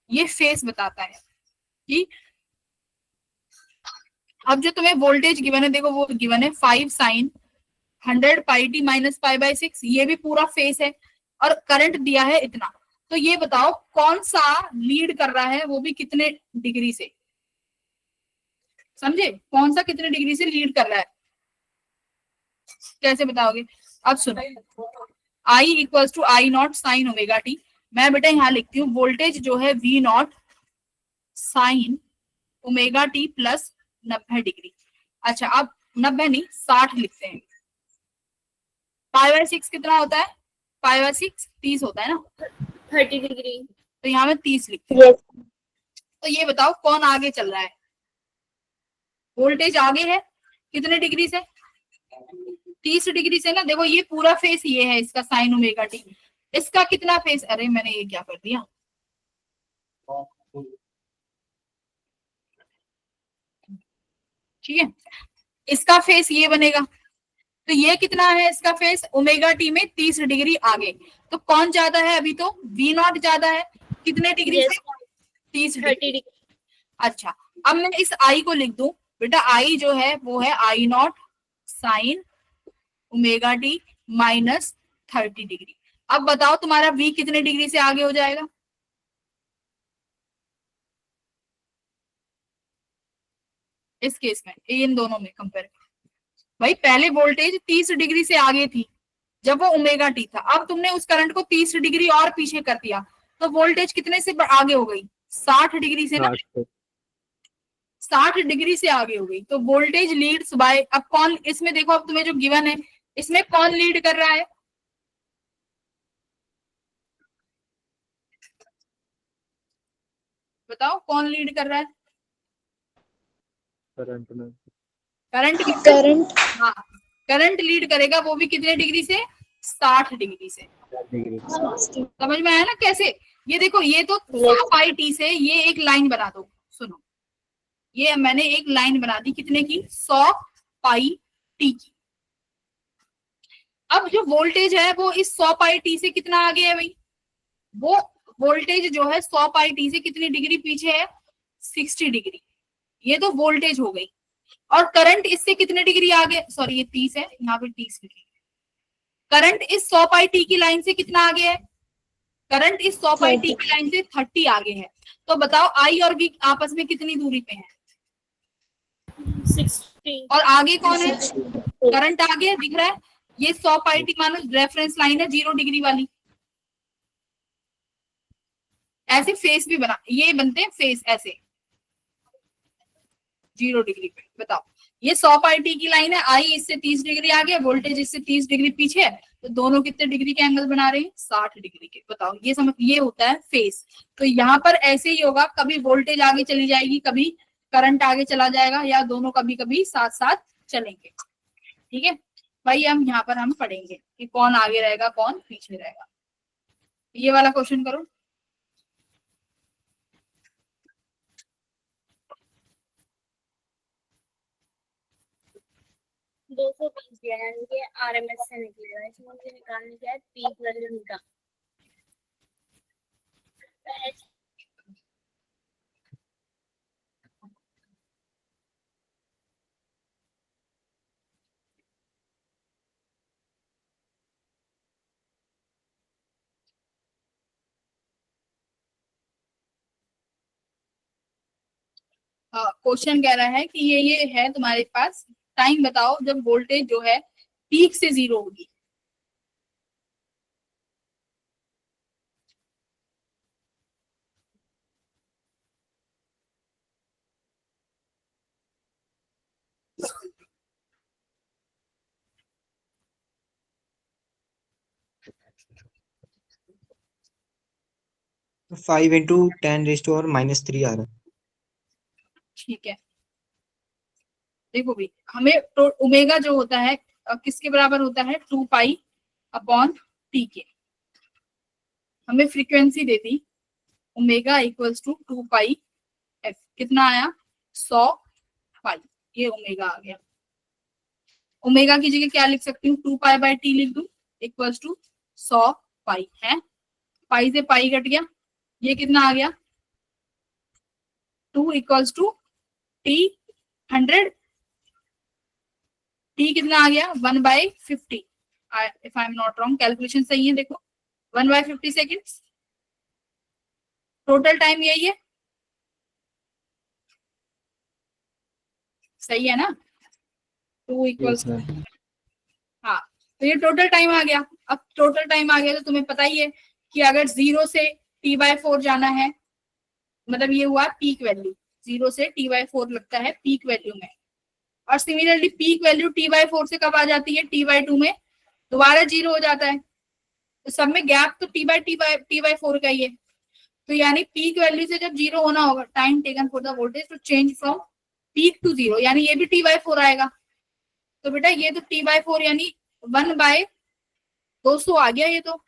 ये फेस बताता है कि अब जो तुम्हें वोल्टेज गिवन है, देखो वो गिवन है 5 sin 100πt - π/6। ये भी पूरा फेस है। और करंट दिया है इतना। तो ये बताओ कौन सा लीड कर रहा है, वो भी कितने डिग्री से? समझे? कौन सा कितने डिग्री से लीड कर रहा है, कैसे बताओगे? अब सुनो, I = I0 sin ω/t। मैं बेटा यहाँ लिखती हूँ वोल्टेज जो है V0 sin ω/t plus 90 degree. अच्छा अब 90 नहीं 60 लिखते हैं। π/6 कितना होता है? π/6 30 होता है ना, 30 डिग्री। तो यहाँ में 30 लिखते हैं। यस। तो ये बताओ कौन आगे चल रहा है? वोल्टेज आगे है कितने डिग्री से? 30 डिग्री से ना। देखो ये पूरा फेस ये है इसका sin ω/t। इसका कितना फेस? अरे मैंने ये क्या कर दिया, ठीक है। इसका फेस ये बनेगा, तो ये कितना है इसका फेस, ओमेगा टी में 30 डिग्री आगे। तो कौन ज्यादा है अभी, तो वी नॉट ज्यादा है, कितने डिग्री Yes. से, 30 30 डिग्री। degree. अच्छा, अब मैं इस आई को लिख दूं, बेटा आई जो है वो है I not sine omega T minus 30 degree. अब बताओ तुम्हारा वी कितने डिग्री से आगे हो जाएगा, इस केस में, इन दोनों में कंपेयर। भाई पहले वोल्टेज 30 डिग्री से आगे थी जब वो ओमेगा टी था, अब तुमने उस करंट को 30 डिग्री और पीछे कर दिया, तो वोल्टेज कितने से आगे हो गई, 60 डिग्री से ना, 60 डिग्री से आगे हो गई। तो वोल्टेज लीड्स बाय, अब कौन इसमें देखो, अब तुम्हें जो गिवन है इसमें कौन लीड कर रहा है, बताओ कौन लीड कर रहा है, करंट में Current. हाँ करंट लीड करेगा, वो भी कितने डिग्री से, 60 डिग्री से। डिग्री। समझ में आया ना कैसे, ये देखो ये तो 100 पाई टी से ये एक लाइन बना दो, सुनो ये मैंने एक लाइन बना दी कितने की, 100 पाई टी की। अब जो वोल्टेज है वो इस 100 पाई टी से कितना आगे है भाई, वो वोल्टेज जो है 100 पाई टी से कितनी डिग्री पीछे है, 60 डिग्री। ये तो वोल्टेज हो गई, और करंट इससे कितने डिग्री आगे, सॉरी ये 30 है, यहाँ पे 30 लिखी, करंट इस 100 पाई टी की लाइन से कितना आगे है, करंट इस 100 पाई टी की लाइन से 30 आगे है। तो बताओ आई और वी आपस में कितनी दूरी पे है, 60. और आगे कौन है, करंट आगे है, दिख रहा है, ये 100 पाई टी मानो रेफरेंस लाइन है 0 डिग्री वाली। ऐसे फेस भी बना, ये बनते हैं फेस ऐसे 0 डिग्री पे। बताओ ये 100 पाई टी की लाइन है, आई इससे 30 डिग्री आगे, वोल्टेज इससे 30 डिग्री पीछे है, तो दोनों कितने डिग्री के एंगल बना रहे हैं, 60 डिग्री के। बताओ ये समझ, ये होता है फेस। तो यहाँ पर ऐसे ही होगा, कभी वोल्टेज आगे चली जाएगी, कभी करंट आगे चला जाएगा, या दोनों कभी कभी साथ साथ चलेंगे। ठीक है भाई, हम यहाँ पर हम पढ़ेंगे कि कौन आगे रहेगा कौन पीछे रहेगा। ये वाला क्वेश्चन करो। दो सौ 20 दिया है, यानी कि आरएमएस से निकलेगा, इसमें मुझे निकालने का है पीक वैल्यू निकाल। क्वेश्चन कह रहा है कि ये है तुम्हारे पास, टाइम बताओ जब वोल्टेज जो है पीक से 0 होगी। तो 5 into 10⁻³ आ रहा है। ठीक है, देखो भाई हमें तो ओमेगा जो होता है किसके बराबर होता है, 2 पाई अपॉन टी के। हमें फ्रीक्वेंसी दे दी omega equals to 2 pi F, कितना आया 100 पाई, ये ओमेगा आ गया। ओमेगा की जगह क्या लिख सकती हूँ, 2 पाई बाई टी लिख दूं इक्वल्स टू 100 पाई है, पाई से पाई कट गया, ये कितना आ गया 2 इक्वल्स टू टी 100, टी कितना आ गया 1/50, if I am not wrong, calculation सही है देखो, 1/50 सेकेंड्स। टोटल टाइम यही है, सही है ना, 2 इक्वल्स, हाँ तो ये टोटल टाइम आ गया। अब टोटल टाइम आ गया तो तुम्हें पता ही है कि अगर 0 से t/4 जाना है, मतलब ये हुआ पीक वैल्यू, 0 से t/4 लगता है पीक वैल्यू में, और सिमिलरली पीक वैल्यू t/4 से कब आ जाती है, t/2 में दोबारा 0 हो जाता है, तो सब में गैप तो t/4 का ही है। तो यानी पीक वैल्यू से जब 0 होना होगा, time taken for the voltage to change from peak to 0, यानी ये भी t/4 आएगा। तो बेटा ये तो t/4 यानी 1/200 आ गया, ये तो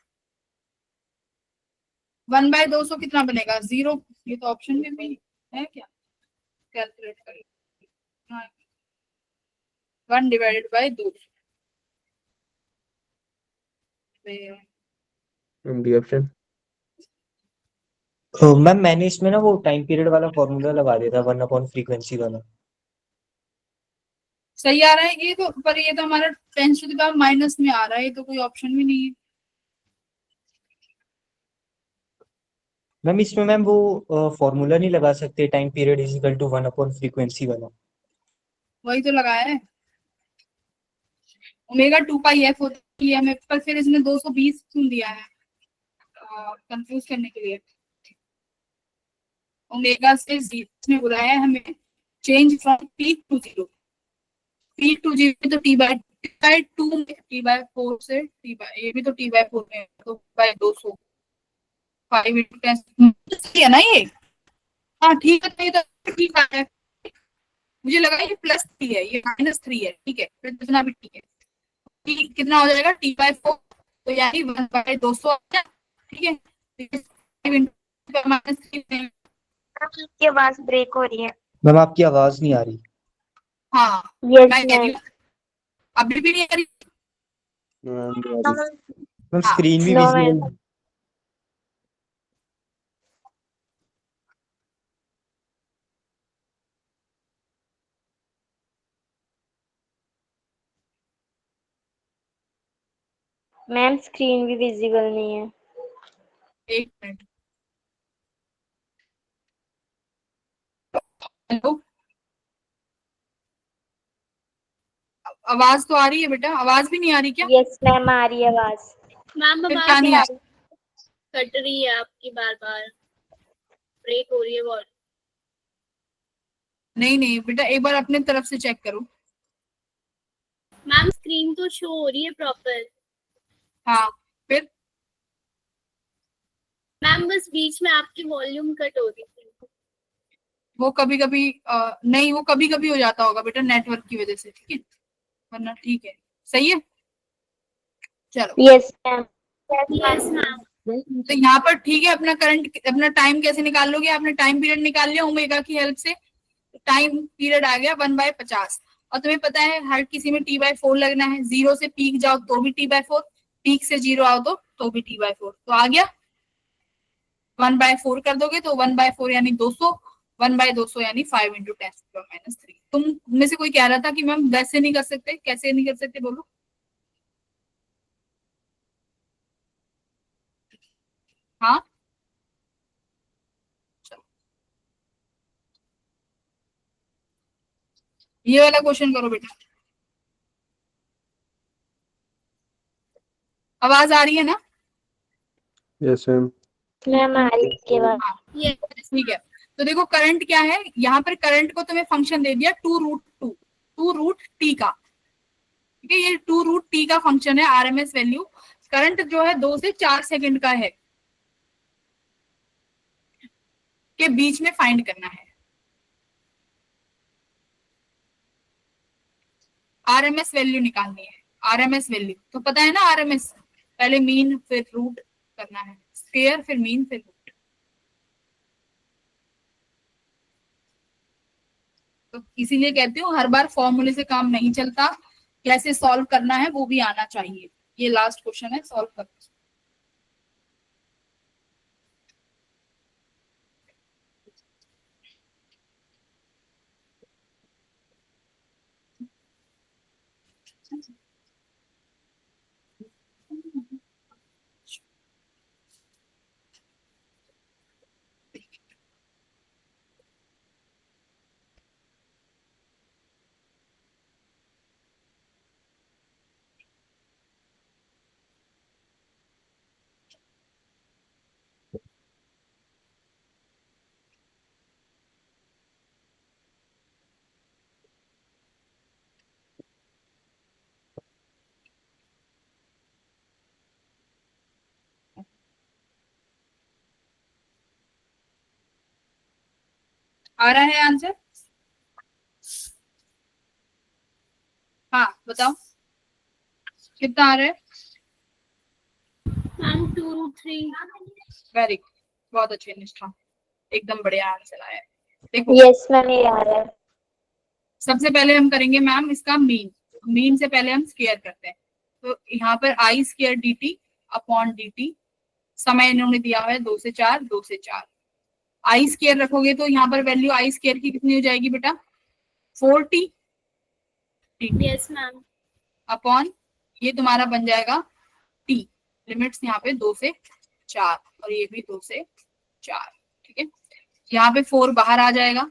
1/200 कितना बनेगा 0, ये तो ऑप्शन में भी है क्या, कैलकुलेट करिए, 1/200, डी ऑप्शन। मैम मैंने इसमें ना वो टाइम पीरियड वाला फॉर्मूला लगा दिया था 1/फ्रीक्वेंसी वाला। सही आ रहा है ये तो, पर ये तो हमारा 10⁻⁻ में आ रहा है, ये तो कोई ऑप्शन भी नहीं है। मैम इसमें मैम वो फॉर्मूला नहीं लगा सकते, time period is equal to 1/फ्रीक्वेंसी वाला। वही तो लगाया है, ओमेगा 2πf होती है हमें, पर फिर इसने 220 क्यों दिया है, कंफ्यूज करने के लिए। ओमेगा से इसने बुलाया है हमें change from peak to zero, peak to zero तो t/2 में t/4 से ये भी तो t/4 में, तो बाय 200 5 × 10 है ना ये। हाँ ठीक है, तो ये तो ठीक है, मुझे लगा ये +3 है, ये -3 है, ठीक है, फिर जितना भी ठीक है। t कितना हो जाएगा t/4, तो यानी 1/200 आ जाए, ठीक है। -3 आपकी आवाज ब्रेक हो रही है। मैम आपकी आवाज नहीं आ रही। हाँ यस मैं कह रही मैम। हूँ, अभी भी नहीं आ रही। मैम हाँ, स्क्रीन भी no visible. Ma'am. Ma'am screen भी विजिबल नहीं है। एक मिनट, हेलो, आवाज तो आ रही है बेटा, आवाज भी नहीं आ रही क्या? यस मैम आ रही है आवाज। मैम फिर आवाज क्या नहीं आ रही? कट रही है आपकी, बार बार ब्रेक हो रही है बहुत। नहीं नहीं बेटा, एक बार अपने तरफ से चेक करो। मैम स्क्रीन तो शो हो रही है प्रॉपर। हाँ फिर मैम बस बीच में आपकी वॉल्यूम कट हो रही थी। वो कभी कभी नहीं, वो कभी कभी हो जाता होगा बेटा नेटवर्क की वजह से, ठीक है, वरना ठीक है, सही है। चलो यस मैम। Yes ma'am. तो यहाँ पर ठीक है, अपना करंट, अपना टाइम कैसे निकाल लोगे, आपने टाइम पीरियड निकाल लिया ओमेगा की हेल्प से, टाइम पीरियड आ गया 1/50, और तुम्हें पता है हर किसी में t/4 लगना है, 0 से पीक जाओ तो भी t/4, पीक से 0 आओ तो भी t/4, तो आ गया 1/4 कर दोगे तो 1/4 यानी 200, 1/200 यानी 5 × 10⁻³ तुम में से कोई कह रहा था कि मैम वैसे नहीं कर सकते, कैसे नहीं कर सकते बोलो। हाँ ये वाला क्वेश्चन करो बेटा, आवाज आ रही है ना? Yes ma'am. मैम आ रही है आवाज। हाँ ठीक है, तो देखो करंट क्या है, यहाँ पर करंट को तुम्हें फंक्शन दे दिया 2√t का, ठीक है, ये 2√t का फंक्शन है, आरएमएस वैल्यू। करंट जो है 2 से 4 सेकंड का है, के बीच में फाइंड करना है आरएमएस वैल्यू निकालनी है। आरएमएस वैल्यू तो पता है ना, आरएमएस पहले मीन फिर रूट करना है, स्क्वायर फिर मीन फिर रूट। तो इसीलिए कहती हूँ हर बार फॉर्मूले से काम नहीं चलता, कैसे सॉल्व करना है वो भी आना चाहिए। ये लास्ट क्वेश्चन है, सॉल्व करना। आ रहा है आंसर? हाँ बताओ कितना आ रहा है? मैम 2√3। वेरी गुड, बहुत अच्छे निष्ठा, एकदम बढ़िया आंसर आया है। देखो यस मैम ये आ रहा है। सबसे पहले हम करेंगे मैम इसका मीन, मीन से पहले हम स्क्वायर करते हैं, तो यहाँ पर i² dt अपॉन dt। समय इन्होंने दिया हुआ है 2 से 4, 2 से 4। आई स्केयर रखोगे तो यहाँ पर वैल्यू आई स्केयर की कितनी हो जाएगी बेटा? 4t yes ma'am. अपॉन ये तुम्हारा बन जाएगा t। लिमिट्स यहाँ पे 2 से 4 और ये भी 2 से 4। ठीक है, यहाँ पे 4 बाहर आ जाएगा,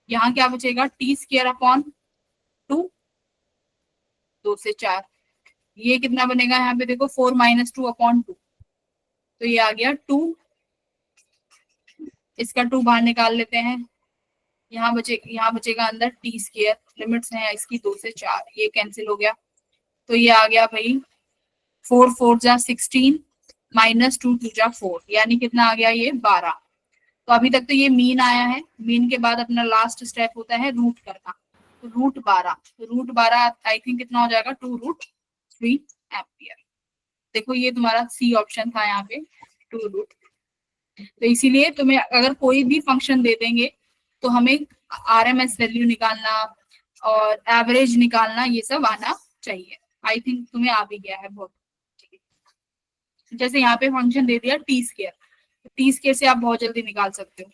यहाँ क्या बचेगा? टी स्केयर अपॉन 2, 2 से 4। ये कितना बनेगा यहाँ पे देखो? 4 - 2 अपॉन 2, तो ये आ गया 2। इसका 2 बाहर निकाल लेते हैं, यहाँ बचेगा अंदर टी स्केयर। लिमिट्स हैं इसकी 2 से 4, ये कैंसिल हो गया, तो ये आ गया भाई 4 4 जा 16 -2 2 जा 4, यानी कितना आ गया? ये 12। तो अभी तक तो ये मीन आया है। मीन के बाद अपना लास्ट स्टेप होता है रूट करना, तो रूट 12। तो रूट 12 आई थिंक कितना हो जाएगा? 2√3 एम्पियर। देखो ये तुम्हारा सी ऑप्शन था यहाँ पे, 2√। तो इसीलिए तुम्हें अगर कोई भी फंक्शन दे देंगे तो हमें RMS वैल्यू निकालना और एवरेज निकालना ये सब आना चाहिए। आई थिंक तुम्हें आ भी गया है बहुत। जैसे यहाँ पे फंक्शन दे दिया टी स्केयर, टी स्केयर से आप बहुत जल्दी निकाल सकते हो।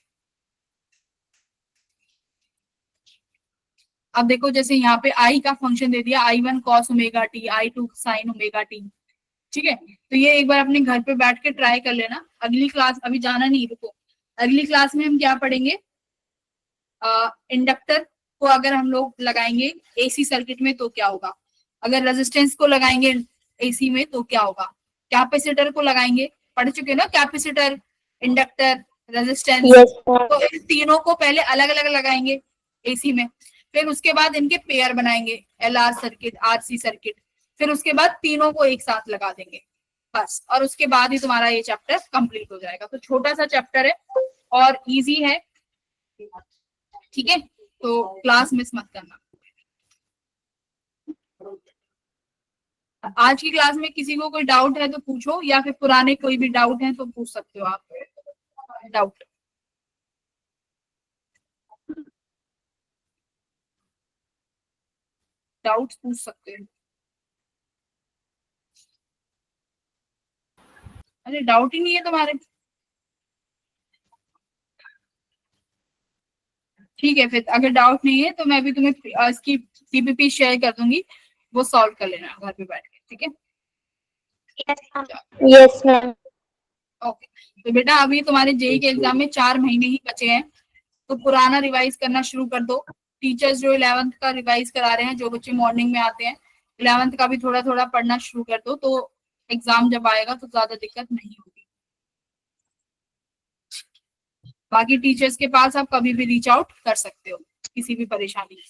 अब देखो जैसे यहाँ पे आई का फंक्शन दे दिया, I1 cos omega T, I2 sin omega T. ठीक है, तो ये एक बार अपने घर पे बैठ के ट्राई कर लेना। अगली क्लास, अभी जाना नहीं, रुको, अगली क्लास में हम क्या पढ़ेंगे? इंडक्टर को अगर हम लोग लगाएंगे AC सर्किट में तो क्या होगा, अगर रेजिस्टेंस को लगाएंगे AC में तो क्या होगा, कैपेसिटर को लगाएंगे, पढ़ चुके ना, कैपेसिटर, इंडक्टर, रेजिस्टेंस। तो इन तीनों को पहले अलग अलग लगाएंगे AC में, फिर उसके बाद इनके पेयर बनाएंगे, LR सर्किट, RC सर्किट, फिर उसके बाद तीनों को एक साथ लगा देंगे बस, और उसके बाद ही तुम्हारा ये चैप्टर कंप्लीट हो जाएगा। तो छोटा सा चैप्टर है और इजी है। ठीक है, तो क्लास मिस मत करना। आज की क्लास में किसी को कोई डाउट है तो पूछो, या फिर पुराने कोई भी डाउट है तो पूछ सकते हो आप। डाउट्स पूछ सकते हो। अरे डाउट ही नहीं है तुम्हारे? ठीक है, फिर अगर डाउट नहीं है तो मैं भी तुम्हें इसकी PPT शेयर कर दूंगी, वो सॉल्व कर लेना घर पे बैठ के। ठीक है, यस मैम। ओके। तो बेटा अभी तुम्हारे जेई के एग्जाम में 4 महीने ही बचे हैं, तो पुराना रिवाइज करना शुरू कर दो। टीचर्स जो 11th का रिवाइज करा रहे हैं, जो बच्चे मॉर्निंग में आते हैं, 11th का भी थोड़ा थोड़ा पढ़ना शुरू कर दो, तो एग्जाम जब आएगा तो ज्यादा दिक्कत नहीं होगी। बाकी टीचर्स के पास आप कभी भी रीच आउट कर सकते हो किसी भी परेशानी में।